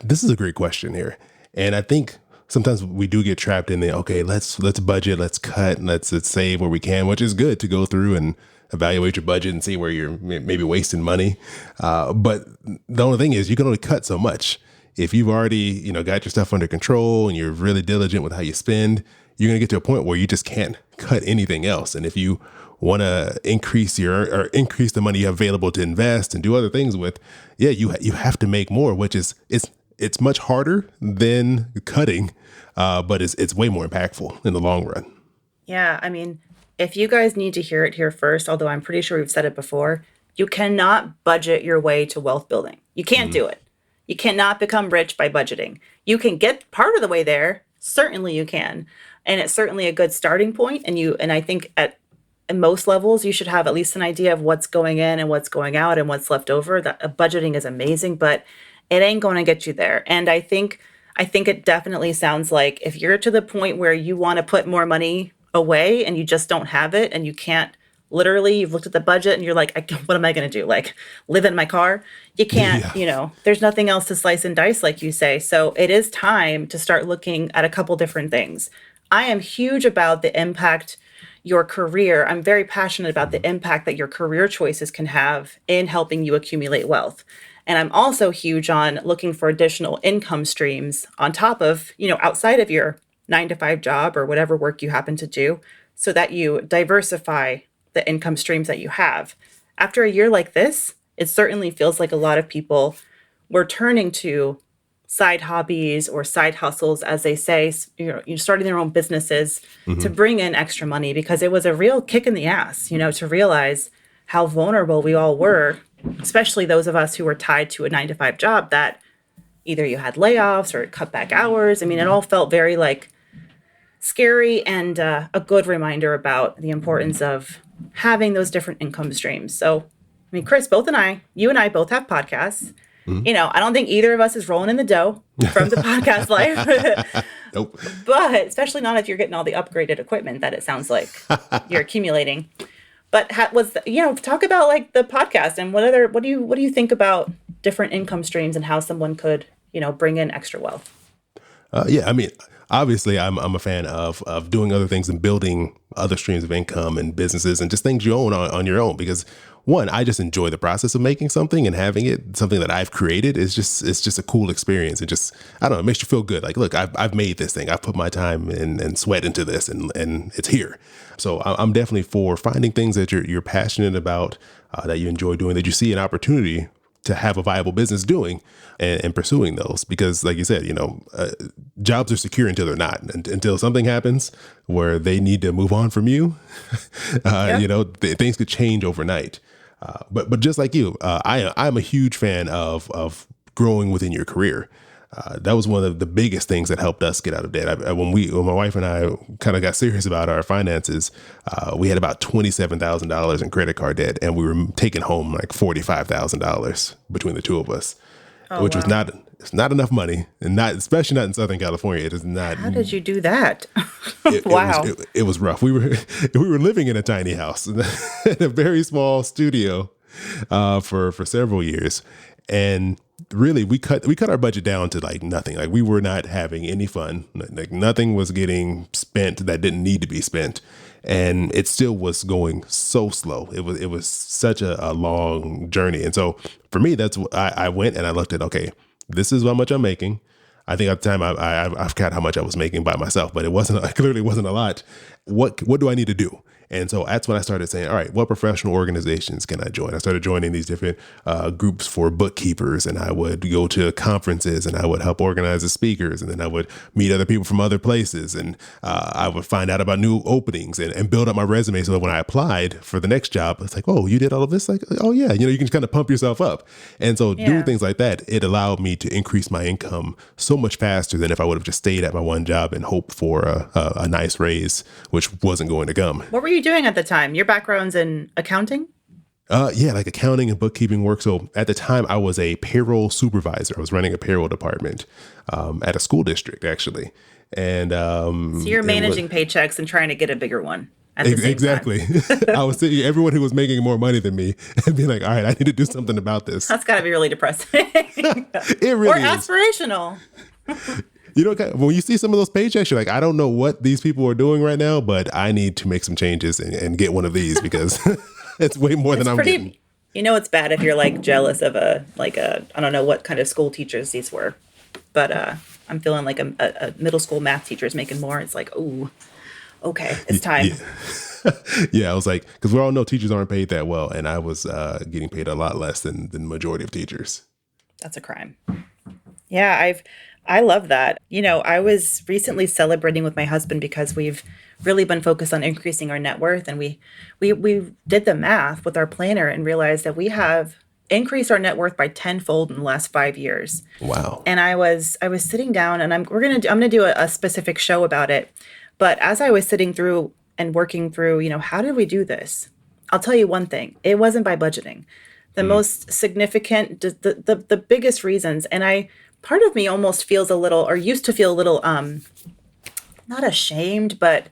this is a great question here. And I think sometimes we do get trapped in the, okay, let's budget, let's cut, and let's save where we can, which is good to go through and evaluate your budget and see where you're maybe wasting money. But the only thing is you can only cut so much. If you've already, got your stuff under control and you're really diligent with how you spend, you're going to get to a point where you just can't cut anything else. And if you want to increase the money you have available to invest and do other things with, you have to make more, which is it's much harder than cutting, but it's way more impactful in the long run. Yeah, I mean, if you guys need to hear it here first, although I'm pretty sure we've said it before, you cannot budget your way to wealth building. You can't do it. You cannot become rich by budgeting. You can get part of the way there. Certainly you can. And it's certainly a good starting point. And I think at most levels, you should have at least an idea of what's going in and what's going out and what's left over. That budgeting is amazing, but it ain't going to get you there. And I think it definitely sounds like if you're to the point where you want to put more money away and you just don't have it and you can't, literally, you've looked at the budget and you're like, what am I going to do? Like live in my car? You can't, there's nothing else to slice and dice, like you say. So it is time to start looking at a couple different things. I am huge about the impact your career. I'm very passionate about the impact that your career choices can have in helping you accumulate wealth. And I'm also huge on looking for additional income streams on top of, outside of your 9-to-5 job or whatever work you happen to do, so that you diversify the income streams that you have. After a year like this, it certainly feels like a lot of people were turning to side hobbies or side hustles, as they say, starting their own businesses to bring in extra money, because it was a real kick in the ass, to realize how vulnerable we all were, especially those of us who were tied to a 9-to-5 job that either you had layoffs or cut back hours. I mean, it all felt very scary, and a good reminder about the importance of having those different income streams. So, I mean, Chris, you and I both have podcasts. I don't think either of us is rolling in the dough from the podcast life. Nope. But especially not if you're getting all the upgraded equipment that it sounds like you're accumulating. But talk about the podcast and what do you think about different income streams and how someone could, bring in extra wealth? I mean, obviously I'm a fan of doing other things and building other streams of income and businesses and just things you own on your own, because one, I just enjoy the process of making something and having it something that I've created. It's just a cool experience. It just, I don't know, it makes you feel good. Like, look, I've made this thing. I've put my time and sweat into this and it's here. So I'm definitely for finding things that you're passionate about, that you enjoy doing, that you see an opportunity to have a viable business doing and pursuing those. Because like you said, jobs are secure until they're not, until something happens where they need to move on from you. Things could change overnight. But just like you, I'm a huge fan of growing within your career. that was one of the biggest things that helped us get out of debt. When my wife and I kind of got serious about our finances, we had about $27,000 in credit card debt, and we were taking home like $45,000 between the two of us, which was not enough money, and especially not in Southern California. It is not. How did you do that? Wow. It was rough. We were living in a tiny house in a very small studio for several years. And really, we cut our budget down to like nothing. Like we were not having any fun. Like nothing was getting spent that didn't need to be spent, and it still was going so slow. It was such a long journey. And so for me, that's what I went and I looked at. Okay, this is how much I'm making. I think at the time I forgot how much I was making by myself, but it clearly wasn't a lot. What do I need to do? And so that's when I started saying, all right, what professional organizations can I join? I started joining these different groups for bookkeepers, and I would go to conferences and I would help organize the speakers. And then I would meet other people from other places, and I would find out about new openings and build up my resume so that when I applied for the next job, it's like, oh, you did all of this? Like, oh yeah, you can kind of pump yourself up. And so doing things like that, it allowed me to increase my income so much faster than if I would have just stayed at my one job and hoped for a nice raise, which wasn't going to come. What were you doing at the time? Your background's in accounting? Yeah, like accounting and bookkeeping work. So at the time, I was a payroll supervisor. I was running a payroll department at a school district, actually. And so you're managing paychecks and trying to get a bigger one. At the same exactly. time. I was seeing everyone who was making more money than me and being like, all right, I need to do something about this. That's got to be really depressing. It really or is. aspirational. When you see some of those paychecks, you're like, I don't know what these people are doing right now, but I need to make some changes and get one of these because it's way more than I'm getting. It's bad if you're like jealous of I don't know what kind of school teachers these were, but I'm feeling like a middle school math teacher is making more. It's like, ooh, okay, it's time. Yeah, I was like, because we all know teachers aren't paid that well, and I was getting paid a lot less than the majority of teachers. That's a crime. Yeah, I love that. I was recently celebrating with my husband because we've really been focused on increasing our net worth. And we did the math with our planner and realized that we have increased our net worth by tenfold in the last 5 years. Wow. And I was sitting down, and I'm going to do a specific show about it. But as I was sitting through and working through, how did we do this? I'll tell you one thing. It wasn't by budgeting. The most significant, the biggest reasons, and part of me almost feels a little, or used to feel a little, not ashamed, but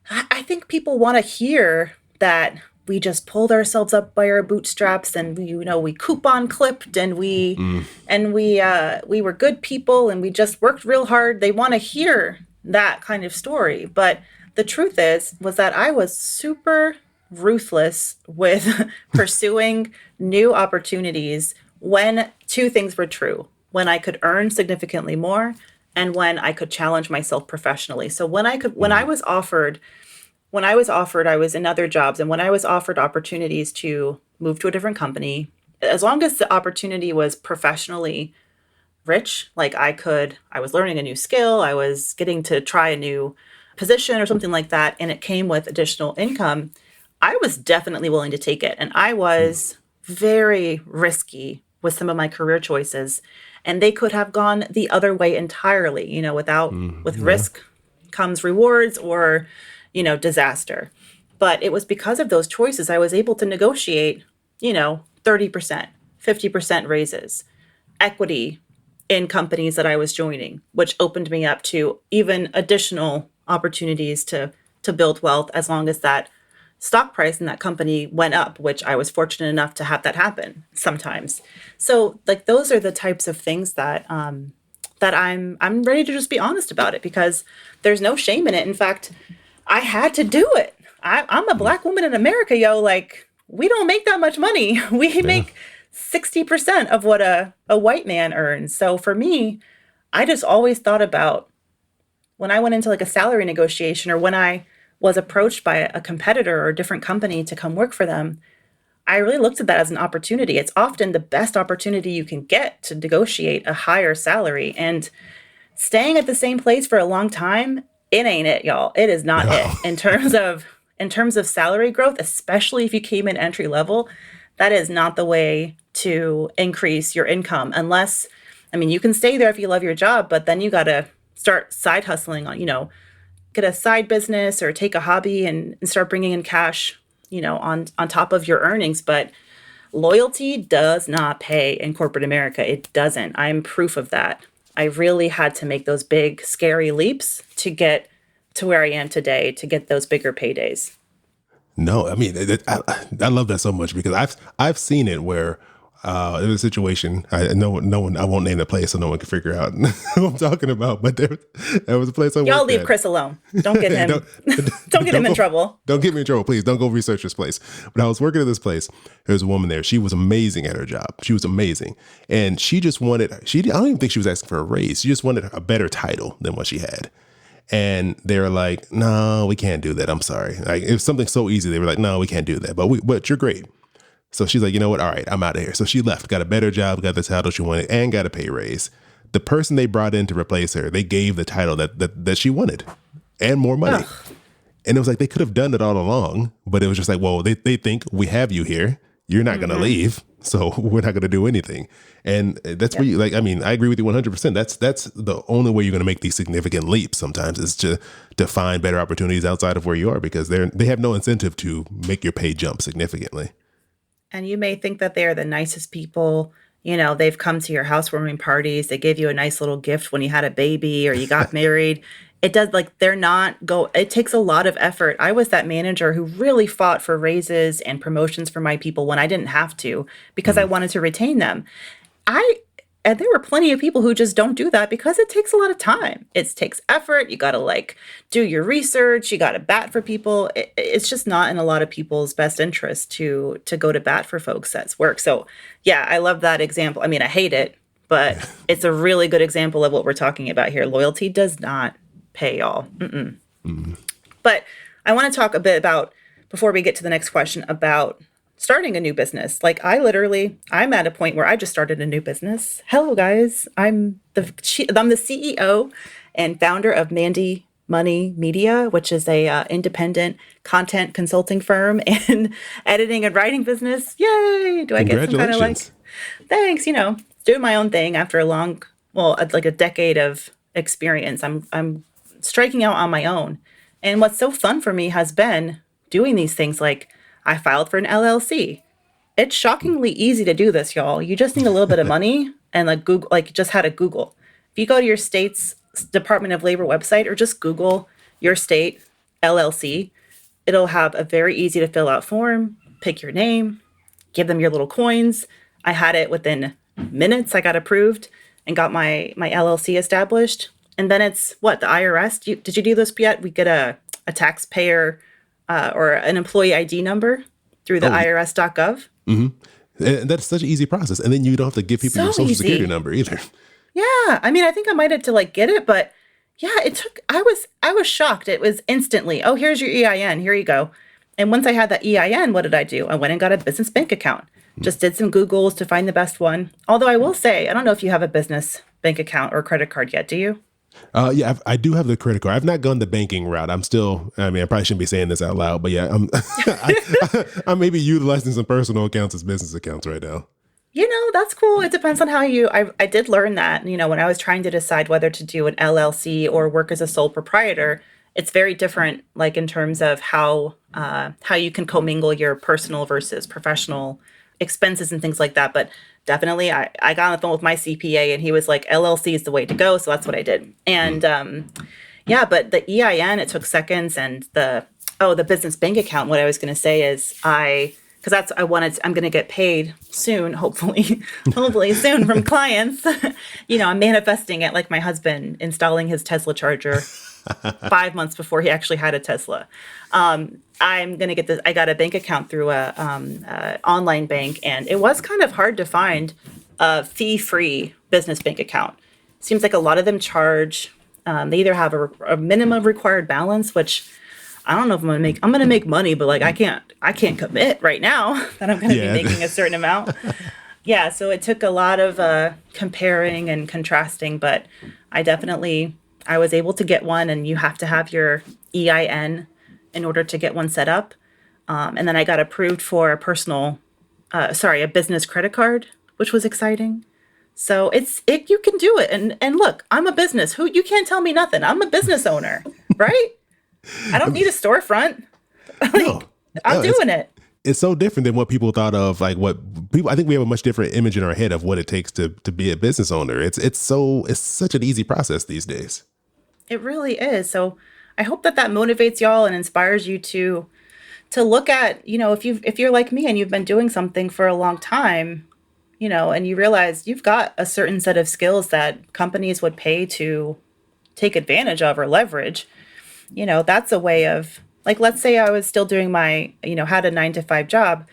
I think people want to hear that we just pulled ourselves up by our bootstraps and we coupon clipped and we were good people and we just worked real hard. They want to hear that kind of story. But the truth was that I was super ruthless with pursuing new opportunities when two things were true. When I could earn significantly more and when I could challenge myself professionally. So when I was offered, I was in other jobs, and when I was offered opportunities to move to a different company, as long as the opportunity was professionally rich, like I was learning a new skill, I was getting to try a new position or something like that, and it came with additional income, I was definitely willing to take it. And I was very risky with some of my career choices. And they could have gone the other way entirely, with risk comes rewards or, disaster. But it was because of those choices I was able to negotiate, 30%, 50% raises, equity in companies that I was joining, which opened me up to even additional opportunities to build wealth as long as that stock price in that company went up, which I was fortunate enough to have that happen sometimes. So those are the types of things that that I'm ready to just be honest about it because there's no shame in it. In fact, I had to do it. I'm a Black woman in America, yo. We don't make that much money. We make 60% of what a white man earns. So for me, I just always thought about when I went into a salary negotiation or when I was approached by a competitor or a different company to come work for them, I really looked at that as an opportunity. It's often the best opportunity you can get to negotiate a higher salary. And staying at the same place for a long time, it ain't it, y'all. It is not it. In terms of salary growth, especially if you came in entry level, that is not the way to increase your income unless I mean, you can stay there if you love your job, but then you got to start side hustling on, get a side business or take a hobby and start bringing in cash, on top of your earnings. But loyalty does not pay in corporate America. It doesn't. I'm proof of that. I really had to make those big, scary leaps to get to where I am today, to get those bigger paydays. No, I mean, I love that so much because I've seen it where there was a situation. I won't name the place so no one can figure out who I'm talking about. But there was a place I worked at. Y'all leave Chris alone. Don't get him. don't get him in trouble. Don't get me in trouble, please. Don't go research this place. But I was working at this place. There was a woman there. She was amazing at her job. She was amazing, and she just wanted. I don't even think she was asking for a raise. She just wanted a better title than what she had. And they were like, "No, we can't do that. I'm sorry." Like it was something so easy. They were like, "No, we can't do that." But you're great. So she's like, you know what? All right, I'm out of here. So she left, got a better job, got the title she wanted, and got a pay raise. The person they brought in to replace her, they gave the title that she wanted and more money. Ugh. And it was like they could have done it all along, but it was just like, well, they think we have you here. You're not going to leave, so we're not going to do anything. And that's where you I agree with you 100%. That's the only way you're going to make these significant leaps sometimes is to find better opportunities outside of where you are because they have no incentive to make your pay jump significantly. And you may think that they are the nicest people. They've come to your housewarming parties. They gave you a nice little gift when you had a baby or you got married. It does it takes a lot of effort. I was that manager who really fought for raises and promotions for my people when I didn't have to because I wanted to retain them. And there were plenty of people who just don't do that because it takes a lot of time. It takes effort. You got to do your research. You got to bat for people. It's just not in a lot of people's best interest to go to bat for folks that's work. So yeah, I love that example. I mean, I hate it, but it's a really good example of what we're talking about here. Loyalty does not pay y'all. But I want to talk a bit about, before we get to the next question, about starting a new business. I'm at a point where I just started a new business. Hello, guys. I'm the CEO and founder of Mandy Money Media, which is a independent content consulting firm and editing and writing business. Yay! Do I get some kind of thanks? Doing my own thing after a decade of experience. I'm striking out on my own. And what's so fun for me has been doing these things. I filed for an LLC. It's shockingly easy to do this, y'all. You just need a little bit of money and Google, you just had a Google. If you go to your state's Department of Labor website or just Google your state LLC, it'll have a very easy to fill out form, pick your name, give them your little coins. I had it within minutes. I got approved and got my LLC established. And then it's the IRS. Did you do this yet? We get a taxpayer or an employee ID number through the irs.gov. Mm-hmm. And that's such an easy process. And then you don't have to give people your social security number either. Yeah. I mean, I think I might have to get it, but yeah, I was shocked. It was instantly, oh, here's your EIN. Here you go. And once I had that EIN, what did I do? I went and got a business bank account. Just did some Googles to find the best one. Although I will say, I don't know if you have a business bank account or credit card yet. Do you? Yeah, I do have the credit card. I've not gone the banking route. I probably shouldn't be saying this out loud, but yeah, I may be utilizing some personal accounts as business accounts right now. That's cool. It depends on how I did learn that, when I was trying to decide whether to do an LLC or work as a sole proprietor, it's very different, in terms of how you can commingle your personal versus professional expenses and things like that. But definitely, I got on the phone with my CPA and he was like, LLC is the way to go. So that's what I did. And but the EIN, it took seconds. And the business bank account, what I was going to say is I'm going to get paid soon, hopefully soon from clients. I'm manifesting it like my husband installing his Tesla charger 5 months before he actually had a Tesla. I'm going to get this. I got a bank account through a online bank, and it was kind of hard to find a fee-free business bank account. Seems like a lot of them charge. They either have a minimum required balance, which I don't know if I'm going to make money, but I can't commit right now that I'm going to be making a certain amount. Yeah. So it took a lot of comparing and contrasting, but I was able to get one, and you have to have your EIN in order to get one set up. And then I got approved for a business credit card, which was exciting. So you can do it. And look, I'm a business. You can't tell me nothing. I'm a business owner, right? I don't need a storefront. No, I'm doing it. It's so different than what people thought of. Like what people, I think we have a much different image in our head of what it takes to be a business owner. It's such an easy process these days. It really is. So I hope that motivates y'all and inspires you to look at, if you're like me and you've been doing something for a long time, and you realize you've got a certain set of skills that companies would pay to take advantage of or leverage, that's a way of, like, let's say I was still doing my, had a 9 to 5 job.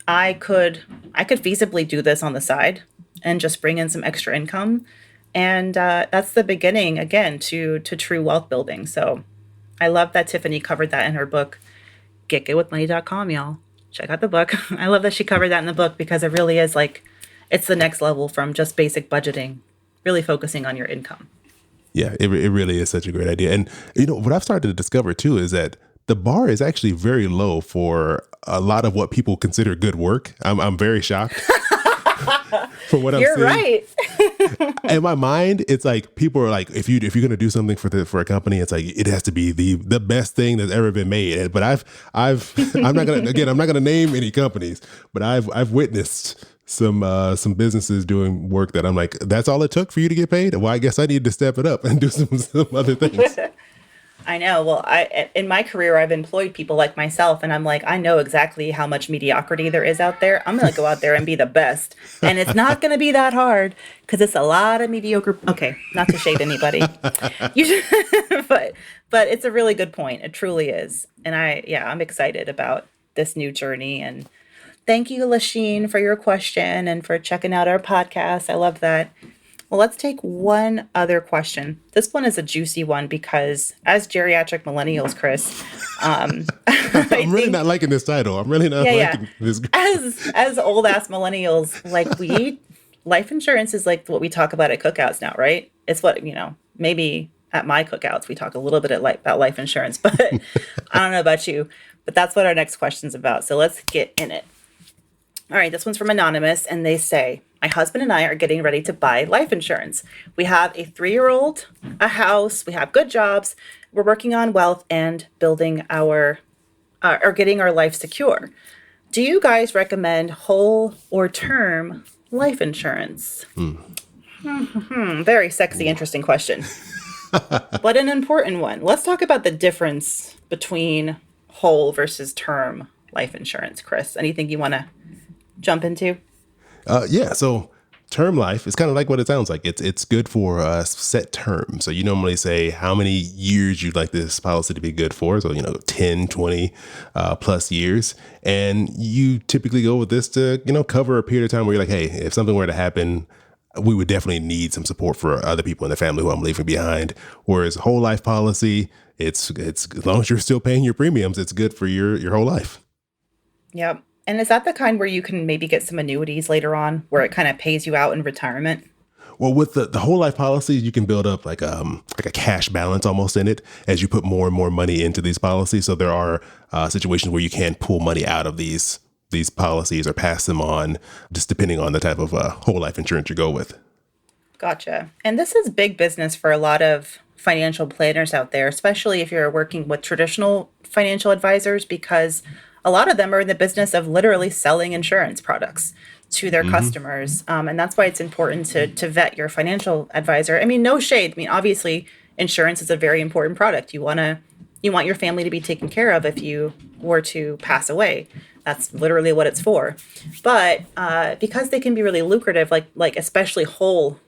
I could feasibly do this on the side and just bring in some extra income. And that's the beginning, again, to true wealth building. So I love that Tiffany covered that in her book, GetGoodWithMoney.com, y'all. Check out the book. I love that she covered that in the book because it really is like, it's the next level from just basic budgeting, really focusing on your income. Yeah, it really is such a great idea. And, what I've started to discover too is that the bar is actually very low for a lot of what people consider good work. I'm very shocked from what I'm seeing. You're right. In my mind, it's like people are like, if you're going to do something for a company, it's like it has to be the best thing that's ever been made. But I'm not gonna name any companies, but I've witnessed some businesses doing work that I'm like, that's all it took for you to get paid. Well, I guess I need to step it up and do some other things. I know. Well, in my career, I've employed people like myself, and I'm like, I know exactly how much mediocrity there is out there. I'm going to go out there and be the best. And it's not going to be that hard because it's a lot of mediocre. Okay, not to shade anybody. But it's a really good point. It truly is. And I'm excited about this new journey. And thank you, Lasheen, for your question and for checking out our podcast. I love that. Well, let's take one other question. This one is a juicy one because as geriatric millennials, Chris, I'm really not liking this title. I'm really not liking this. As old ass millennials, like life insurance is like what we talk about at cookouts now, right? It's what, maybe at my cookouts, we talk a little bit about life insurance, but I don't know about you, but that's what our next question's about. So let's get in it. All right, this one's from Anonymous, and they say, my husband and I are getting ready to buy life insurance. We have a 3-year-old, a house, we have good jobs. We're working on wealth and building or getting our life secure. Do you guys recommend whole or term life insurance? Very sexy, interesting question. But an important one. Let's talk about the difference between whole versus term life insurance. Chris, anything you want to jump into? So term life is kind of like what it sounds like. It's good for a set term. So you normally say how many years you'd like this policy to be good for. So, 10, 20 plus years. And you typically go with this to, cover a period of time where you're like, hey, if something were to happen, we would definitely need some support for other people in the family who I'm leaving behind. Whereas whole life policy, it's as long as you're still paying your premiums, it's good for your whole life. Yep. And is that the kind where you can maybe get some annuities later on where it kind of pays you out in retirement? Well, with the whole life policies, you can build up like a cash balance almost in it as you put more and more money into these policies. So there are situations where you can pull money out of these policies or pass them on, just depending on the type of whole life insurance you go with. Gotcha. And this is big business for a lot of financial planners out there, especially if you're working with traditional financial advisors, because a lot of them are in the business of literally selling insurance products to their customers. And that's why it's important to vet your financial advisor. I mean, no shade. I mean, obviously, insurance is a very important product. You want your family to be taken care of if you were to pass away. That's literally what it's for. But because they can be really lucrative, like especially whole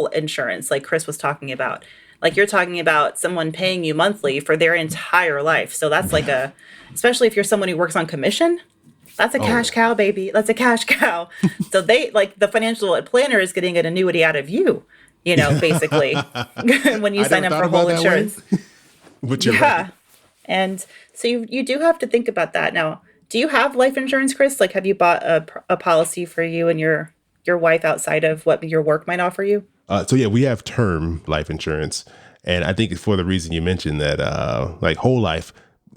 insurance, like Chris was talking about, like you're talking about someone paying you monthly for their entire life. So that's like especially if you're someone who works on commission, that's a cash cow, baby. That's a cash cow. So they, like, the financial planner is getting an annuity out of you, basically, when you sign up for whole insurance. But you're right. And so you do have to think about that. Now, do you have life insurance, Chris? Like, have you bought a policy for you and your wife outside of what your work might offer you? We have term life insurance. And I think for the reason you mentioned that, like whole life,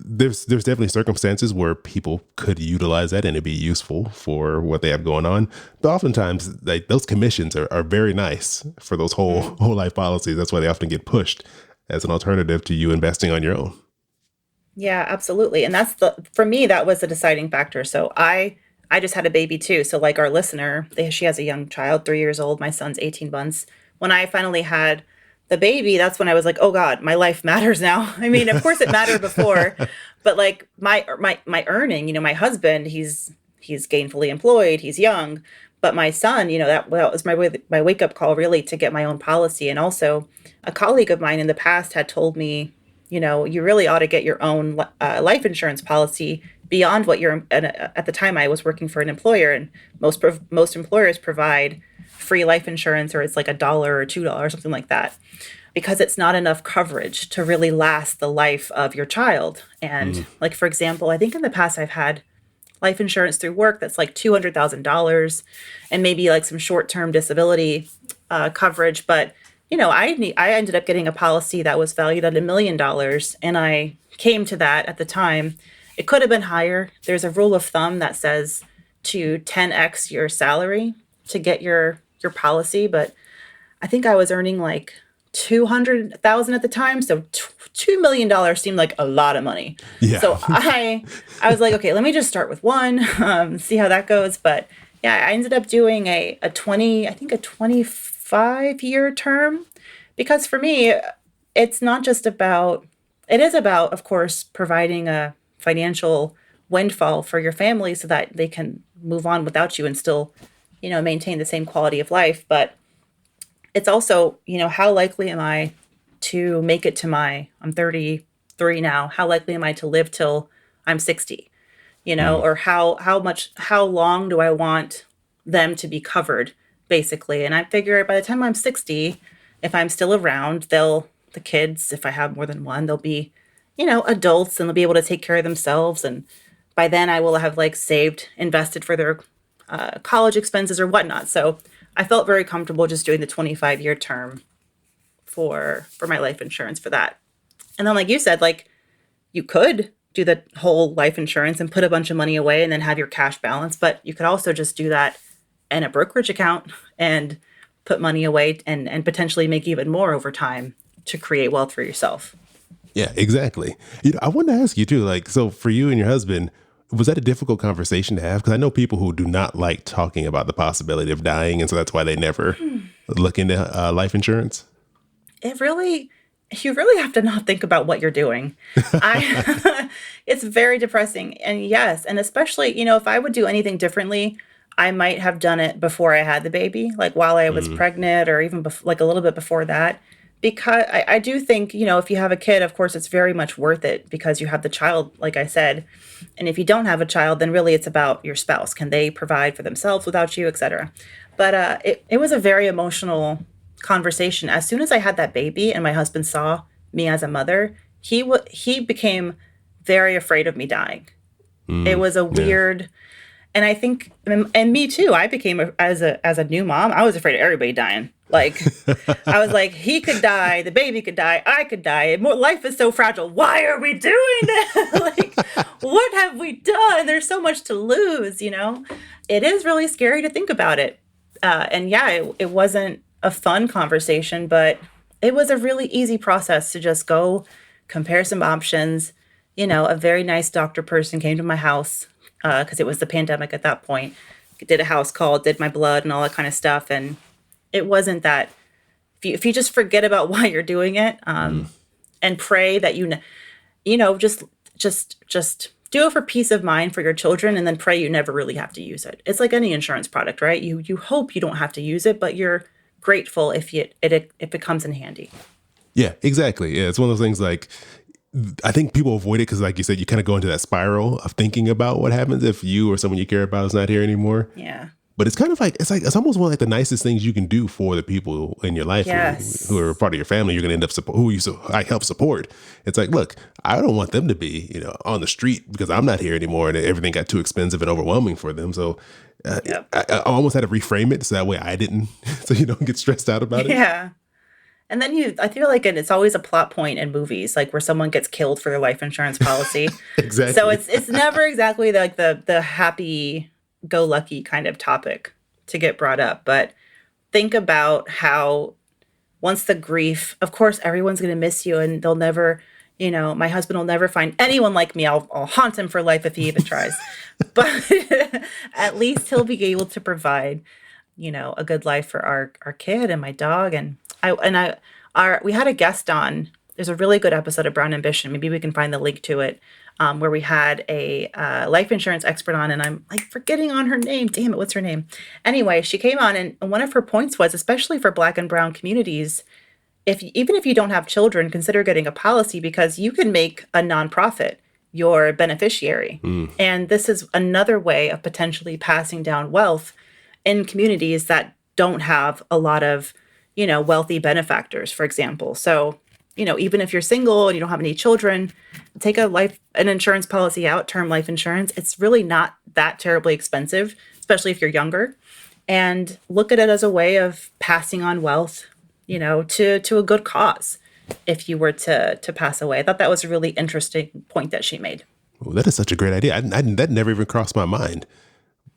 there's definitely circumstances where people could utilize that and it'd be useful for what they have going on. But oftentimes, like, those commissions are very nice for those whole life policies. That's why they often get pushed as an alternative to you investing on your own. Yeah, absolutely. And for me, that was the deciding factor. So I just had a baby too. So like our listener, she has a young child, 3 years old. My son's 18 months. When I finally had the baby, that's when I was like, oh God, my life matters now. I mean, of course it mattered before, but like my earning, my husband, he's gainfully employed, he's young, but my son, that was my wake up call really to get my own policy. And also a colleague of mine in the past had told me, you really ought to get your own life insurance policy beyond what at the time I was working for an employer, and most employers provide free life insurance, or it's like $1 or $2, something like that, because it's not enough coverage to really last the life of your child. And like, for example, I think in the past I've had life insurance through work that's like $200,000 and maybe like some short-term disability coverage. But, I ended up getting a policy that was valued at $1 million. And I came to that at the time. It could have been higher. There's a rule of thumb that says to 10x your salary to get your policy. But I think I was earning like $200,000 at the time. So $2 million seemed like a lot of money. Yeah. So I was like, okay, let me just start with one, see how that goes. But yeah, I ended up doing a 25-year term, because for me, it's not just about, it is about, of course, providing a financial windfall for your family so that they can move on without you and still, maintain the same quality of life. But it's also, how likely am I to make it to I'm 33 now. How likely am I to live till I'm 60? Or how long do I want them to be covered, basically? And I figure by the time I'm 60, if I'm still around, the kids, if I have more than one, they'll be, adults, and they'll be able to take care of themselves. And by then I will have invested for their college expenses or whatnot. So I felt very comfortable just doing the 25-year term for my life insurance for that. And then, like you said, you could do the whole life insurance and put a bunch of money away and then have your cash balance, but you could also just do that in a brokerage account and put money away and potentially make even more over time to create wealth for yourself. Yeah, exactly. I wanted to ask you too, so for you and your husband, was that a difficult conversation to have? Because I know people who do not like talking about the possibility of dying, and so that's why they never look into life insurance. You really have to not think about what you're doing. It's very depressing. And yes, and especially, if I would do anything differently, I might have done it before I had the baby, like while I was pregnant, or even a little bit before that. Because I do think, if you have a kid, of course, it's very much worth it because you have the child, like I said. And if you don't have a child, then really it's about your spouse. Can they provide for themselves without you, et cetera? But it was a very emotional conversation. As soon as I had that baby and my husband saw me as a mother, he became very afraid of me dying. It was a weird... And I think, and me too, I became, as a new mom, I was afraid of everybody dying. I was like, he could die, the baby could die, I could die. Life is so fragile. Why are we doing this? What have we done? There's so much to lose, It is really scary to think about it. And yeah, it wasn't a fun conversation, but it was a really easy process to just go compare some options. A very nice doctor person came to my house, because it was the pandemic at that point, did a house call, did my blood and all that kind of stuff. And it wasn't that, if you just forget about why you're doing it, and pray that, just do it for peace of mind for your children, and then pray you never really have to use it. It's like any insurance product, right? You hope you don't have to use it, but you're grateful if it comes in handy. Yeah, exactly. Yeah, it's one of those things I think people avoid it because, like you said, you kind of go into that spiral of thinking about what happens if you or someone you care about is not here anymore. Yeah. But it's kind of it's almost one of the nicest things you can do for the people in your life who are part of your family. You're going to end up I help support. It's like, look, I don't want them to be, on the street because I'm not here anymore and everything got too expensive and overwhelming for them. So I almost had to reframe it so that way I didn't, so you don't get stressed out about it. Yeah. And then I feel like it's always a plot point in movies, like where someone gets killed for their life insurance policy. Exactly. So it's never exactly like the happy go lucky kind of topic to get brought up. But think about how once the grief, of course, everyone's going to miss you, and they'll never, my husband will never find anyone like me. I'll haunt him for life if he even tries. But at least he'll be able to provide, a good life for our kid and my dog. And we had a guest on. There's a really good episode of Brown Ambition. Maybe we can find the link to it, where we had a life insurance expert on, and I'm like forgetting on her name. Damn it, what's her name? Anyway, she came on, and one of her points was, especially for Black and Brown communities, even if you don't have children, consider getting a policy, because you can make a nonprofit your beneficiary. And this is another way of potentially passing down wealth in communities that don't have a lot of, wealthy benefactors, for example. So, even if you're single and you don't have any children, take an insurance policy out, term life insurance. It's really not that terribly expensive, especially if you're younger. And look at it as a way of passing on wealth, to a good cause if you were to pass away. I thought that was a really interesting point that she made. Well, that is such a great idea. That never even crossed my mind.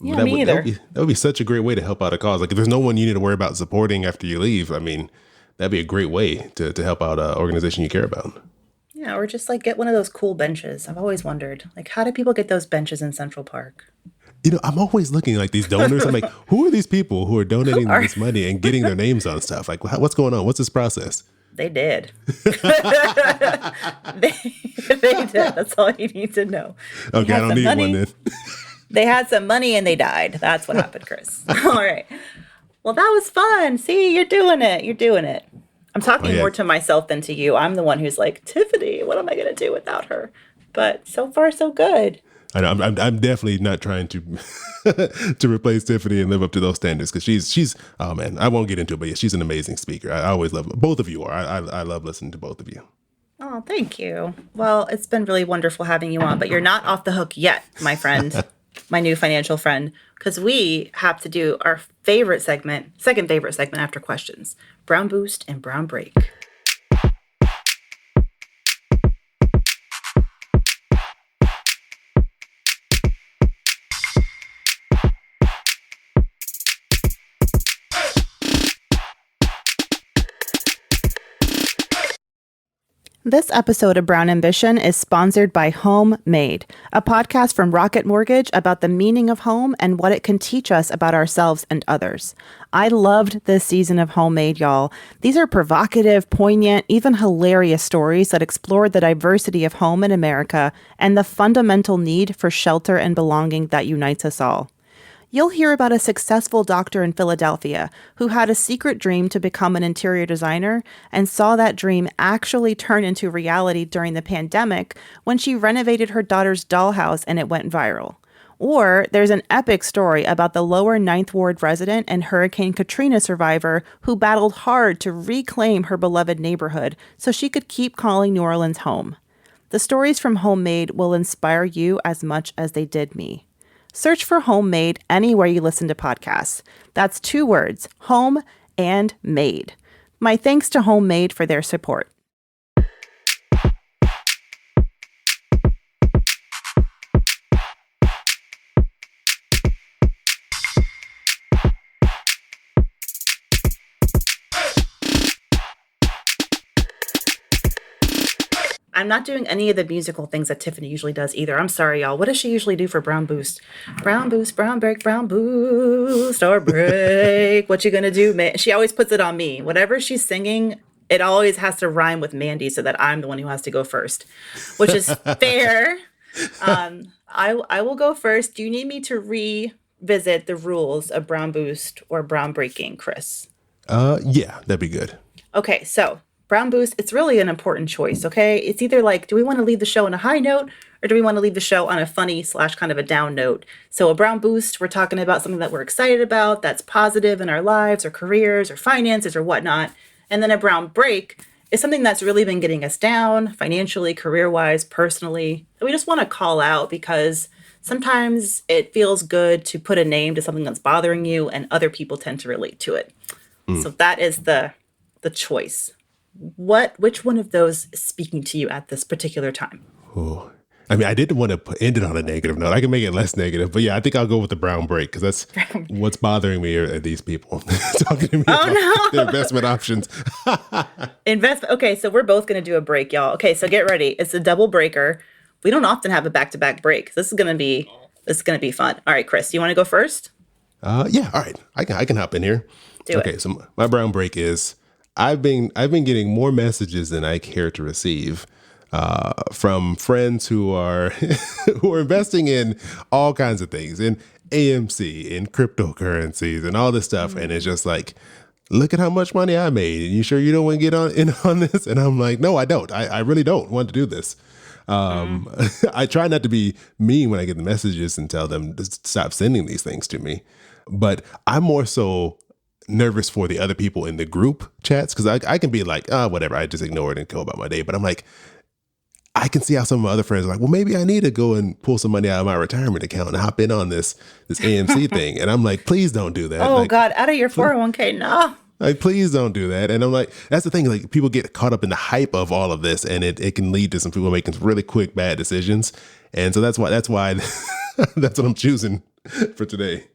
Yeah, me either. That would be such a great way to help out a cause. Like if there's no one you need to worry about supporting after you leave, I mean, that'd be a great way to help out an organization you care about. Yeah, or just like get one of those cool benches. I've always wondered, like, how do people get those benches in Central Park? I'm always looking like these donors. I'm like, who are these people who are donating this money and getting their names on stuff? Like, what's going on? What's this process? They did. they did. That's all you need to know. Okay, I don't need one then. They had some money and they died. That's what happened, Chris. All right. Well, that was fun. See, you're doing it. You're doing it. I'm talking more to myself than to you. I'm the one who's like, Tiffany, what am I going to do without her? But so far, so good. I know, I'm definitely not trying to to replace Tiffany and live up to those standards, because she's oh man, I won't get into it, but yeah, she's an amazing speaker. I always love both of you are. I love listening to both of you. Oh, thank you. Well, it's been really wonderful having you on, but you're not off the hook yet, my friend, my new financial friend, because we have to do our second favorite segment after questions: Brown Boost and Brown Break. This episode of Brown Ambition is sponsored by Homemade, a podcast from Rocket Mortgage about the meaning of home and what it can teach us about ourselves and others. I loved this season of Homemade, y'all. These are provocative, poignant, even hilarious stories that explore the diversity of home in America and the fundamental need for shelter and belonging that unites us all. You'll hear about a successful doctor in Philadelphia who had a secret dream to become an interior designer and saw that dream actually turn into reality during the pandemic when she renovated her daughter's dollhouse and it went viral. Or there's an epic story about the lower Ninth Ward resident and Hurricane Katrina survivor who battled hard to reclaim her beloved neighborhood so she could keep calling New Orleans home. The stories from Homemade will inspire you as much as they did me. Search for Homemade anywhere you listen to podcasts. That's 2 words, home and made. My thanks to Homemade for their support. I'm not doing any of the musical things that Tiffany usually does either. I'm sorry, y'all. What does she usually do for Brown Boost? Brown Boost, Brown Break, Brown Boost, or break. What you gonna do, man? She always puts it on me. Whatever she's singing, it always has to rhyme with Mandy so that I'm the one who has to go first, which is fair. I will go first. Do you need me to revisit the rules of Brown Boost or Brown Breaking, Chris? Yeah, that'd be good. Okay, so Brown Boost, it's really an important choice, okay? It's either like, do we want to leave the show on a high note or do we want to leave the show on a funny / kind of a down note? So a Brown Boost, we're talking about something that we're excited about, that's positive in our lives or careers or finances or whatnot. And then a Brown Break is something that's really been getting us down financially, career-wise, personally. We just want to call out because sometimes it feels good to put a name to something that's bothering you and other people tend to relate to it. So that is the choice. which one of those is speaking to you at this particular time? Oh, I mean, I didn't want to end it on a negative note. I can make it less negative, but yeah, I think I'll go with the brown break because that's what's bothering me are these people talking to me about their investment options. Okay, so we're both going to do a break, y'all. Okay, so get ready. It's a double breaker. We don't often have a back-to-back break. This is going to be fun. All right, Chris, you want to go first? Yeah, all right. I can hop in here. Do it. Okay, so my brown break is I've been getting more messages than I care to receive from friends who are who are investing in all kinds of things, in AMC, in cryptocurrencies, and all this stuff. And it's just like, look at how much money I made. And you sure you don't want to get on this? And I'm like, no, I don't. I really don't want to do this. I try not to be mean when I get the messages and tell them to stop sending these things to me. But I'm more so nervous for the other people in the group chats because I can be like, whatever, I just ignore it and go about my day. But I'm like, I can see how some of my other friends are like, well, maybe I need to go and pull some money out of my retirement account and hop in on this AMC thing. And I'm like, please don't do that. Oh, like, God, out of your 401k, no. Like, please don't do that. And I'm like, that's the thing. Like, people get caught up in the hype of all of this, and it can lead to some people making really quick, bad decisions. And so that's why that's what I'm choosing for today.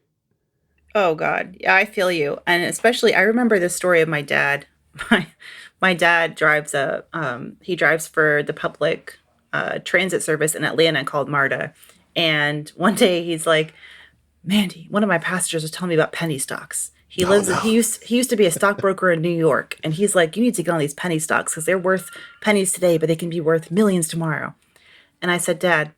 Oh, God. Yeah, I feel you. And especially, I remember the story of my dad. My dad drives he drives for the public transit service in Atlanta called MARTA. And one day he's like, Mandy, one of my pastors was telling me about penny stocks. He used to be a stockbroker in New York. And he's like, you need to get on these penny stocks because they're worth pennies today, but they can be worth millions tomorrow. And I said, Dad,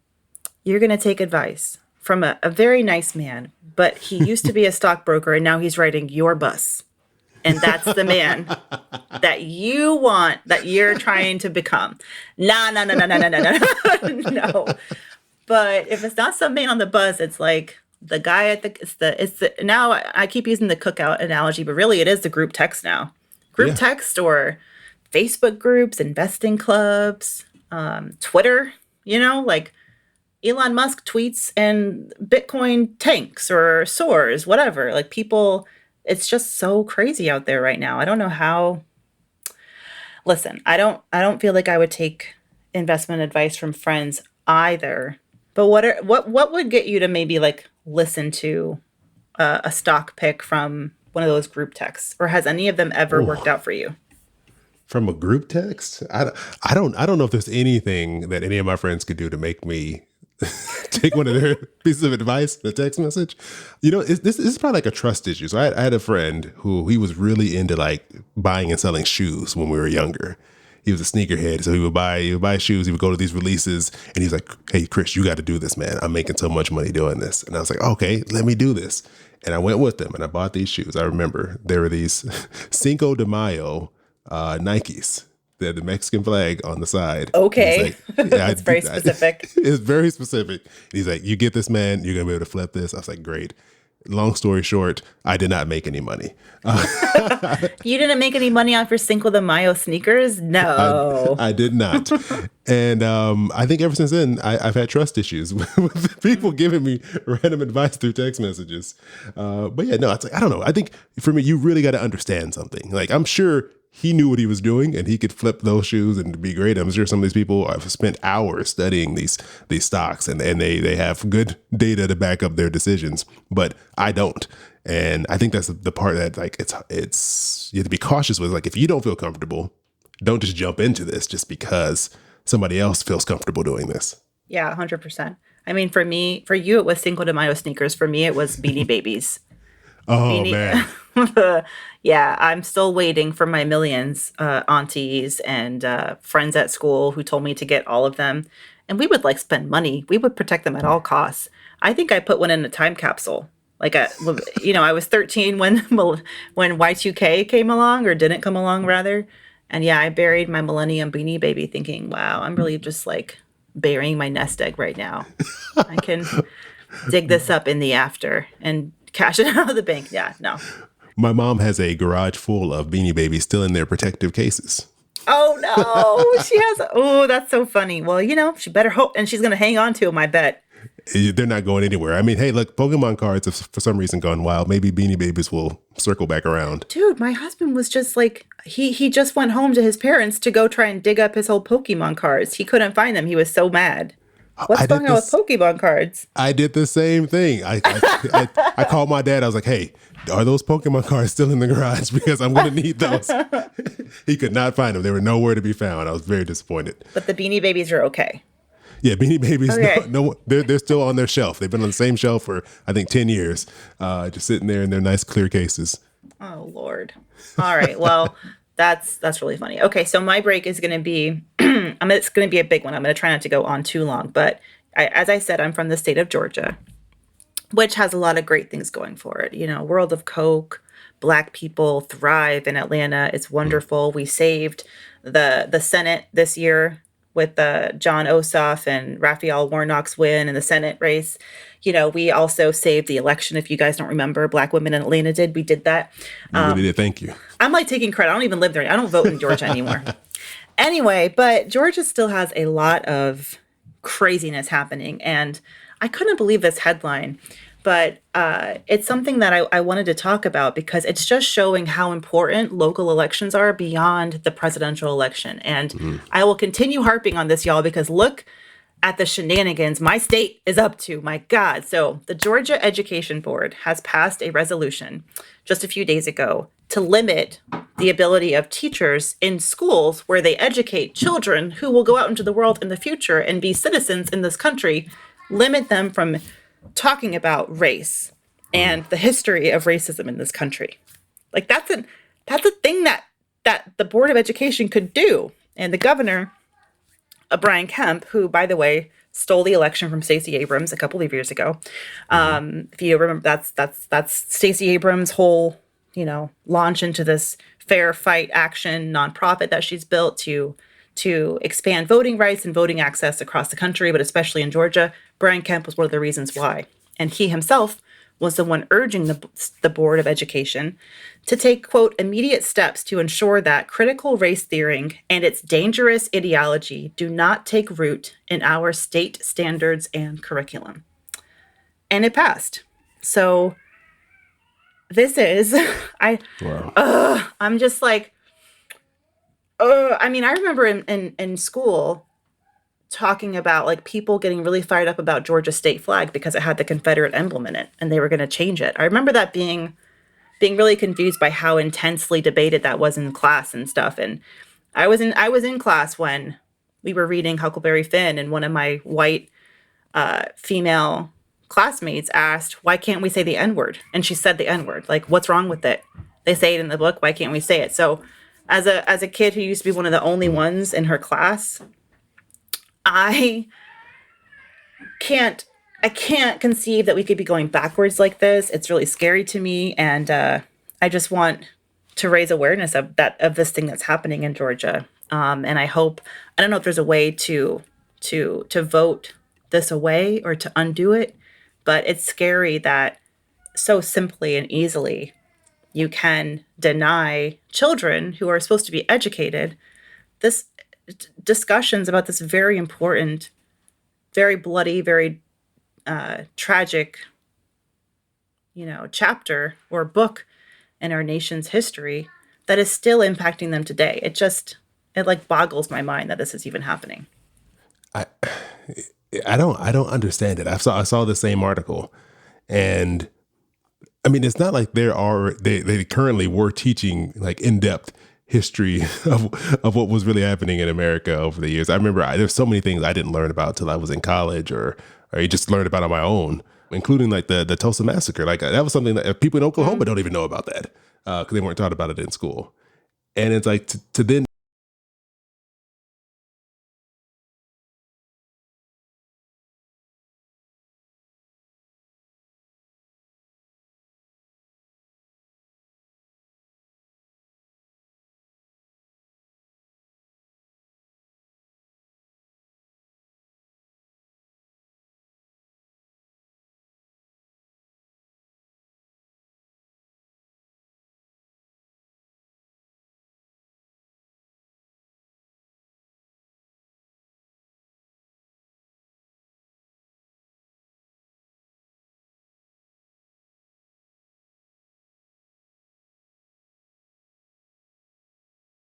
you're going to take advice from a very nice man, but he used to be a stockbroker and now he's riding your bus. And that's the man that you want, that you're trying to become. No. No. But if it's not some man on the bus, it's like the guy at now I keep using the cookout analogy, but really it is the group text now. Group text or Facebook groups, investing clubs, Twitter, like Elon Musk tweets and Bitcoin tanks or soars, whatever. Like people, it's just so crazy out there right now. I don't know how. Listen, I don't feel like I would take investment advice from friends either. But what would get you to maybe like listen to a stock pick from one of those group texts, or has any of them ever worked out for you? From a group text, I don't know if there's anything that any of my friends could do to make me take one of their pieces of advice, the text message. This is probably like a trust issue. So I had a friend who he was really into like buying and selling shoes when we were younger. He was a sneakerhead, so he would buy shoes. He would go to these releases, and he's like, "Hey, Chris, you got to do this, man. I'm making so much money doing this." And I was like, "Okay, let me do this." And I went with him, and I bought these shoes. I remember there were these Cinco de Mayo Nikes. They had the Mexican flag on the side. Okay, that's very specific. It's very specific. And he's like, "You get this, man. You're gonna be able to flip this." I was like, "Great." Long story short, I did not make any money. You didn't make any money off your Cinco de Mayo sneakers? No. I did not. And I think ever since then, I've had trust issues with people giving me random advice through text messages. But yeah, no, it's like, I don't know. I think for me, you really got to understand something. Like, I'm sure he knew what he was doing and he could flip those shoes and be great. I'm sure some of these people have spent hours studying these stocks and they have good data to back up their decisions, but I don't. And I think that's the part that like, it's you have to be cautious with. Like, if you don't feel comfortable, don't just jump into this just because somebody else feels comfortable doing this. Yeah, 100%. I mean, for you, it was Cinco de Mayo sneakers. For me, it was Beanie Babies. Oh, man. Yeah, I'm still waiting for my millions aunties and friends at school who told me to get all of them. And we would like spend money. We would protect them at all costs. I think I put one in a time capsule. Like, I was 13 when Y2K came along, or didn't come along rather. And yeah, I buried my Millennium Beanie Baby thinking, wow, I'm really just like burying my nest egg right now. I can dig this up in the after and cash it out of the bank. Yeah, no. My mom has a garage full of Beanie Babies still in their protective cases. Oh, no. She has. Oh, that's so funny. Well, she better hope. And she's going to hang on to them, I bet. They're not going anywhere. I mean, hey, look, Pokemon cards have for some reason gone wild. Maybe Beanie Babies will circle back around. Dude, my husband was just like, he just went home to his parents to go try and dig up his old Pokemon cards. He couldn't find them. He was so mad. What's going on with Pokemon cards? I did the same thing. I called my dad. I was like, hey, are those Pokemon cards still in the garage? Because I'm going to need those. He could not find them. They were nowhere to be found. I was very disappointed. But the Beanie Babies are okay. Yeah, Beanie Babies, Okay. they're still on their shelf. They've been on the same shelf for, I think, 10 years, just sitting there in their nice clear cases. Oh, Lord. All right. Well, that's really funny. Okay, so my break is going to be, it's going to be a big one. I'm going to try not to go on too long. But as I said, I'm from the state of Georgia, which has a lot of great things going for it. You know, World of Coke, Black people thrive in Atlanta. It's wonderful. We saved the Senate this year with John Ossoff and Raphael Warnock's win in the Senate race. You know, we also saved the election. If you guys don't remember, Black women in Atlanta did. We did that. You really did. Thank you. I'm like taking credit. I don't even live there. I don't vote in Georgia anymore. Anyway, but Georgia still has a lot of craziness happening. And I couldn't believe this headline. But it's something that I wanted to talk about because it's just showing how important local elections are beyond the presidential election. And I will continue harping on this, y'all, because look at the shenanigans my state is up to. My God. So the Georgia Education Board has passed a resolution just a few days ago to limit the ability of teachers in schools where they educate children who will go out into the world in the future and be citizens in this country, limit them from talking about race and the history of racism in this country. Like that's a thing that the Board of Education could do. And the governor, Brian Kemp, who, by the way, stole the election from Stacey Abrams a couple of years ago. If you remember, that's Stacey Abrams' whole, launch into this fair fight action nonprofit that she's built to expand voting rights and voting access across the country, but especially in Georgia. Brian Kemp was one of the reasons why. And he himself was the one urging the Board of Education to take, quote, immediate steps to ensure that critical race theory and its dangerous ideology do not take root in our state standards and curriculum. And it passed. So this is, I'm just like, I remember in school talking about like people getting really fired up about Georgia state flag because it had the Confederate emblem in it and they were going to change it. I remember that being really confused by how intensely debated that was in class and stuff. And I was in class when we were reading Huckleberry Finn, and one of my white female classmates asked, "Why can't we say the N-word?" And she said the N-word. Like, what's wrong with it? They say it in the book. Why can't we say it? So as a kid who used to be one of the only ones in her class, I can't conceive that we could be going backwards like this. It's really scary to me, and I just want to raise awareness of this thing that's happening in Georgia. And I don't know if there's a way to vote this away or to undo it, but it's scary that so simply and easily you can deny children who are supposed to be educated this discussions about this very important, very bloody, very tragic, chapter or book in our nation's history that is still impacting them today. It like boggles my mind that this is even happening. I don't understand it. I saw the same article, and I mean, it's not like they currently were teaching like in-depth history of what was really happening in America over the years. I remember there's so many things I didn't learn about till I was in college, or you just learned about on my own, including like the Tulsa massacre. Like that was something that people in Oklahoma don't even know about that because they weren't taught about it in school. And it's like to then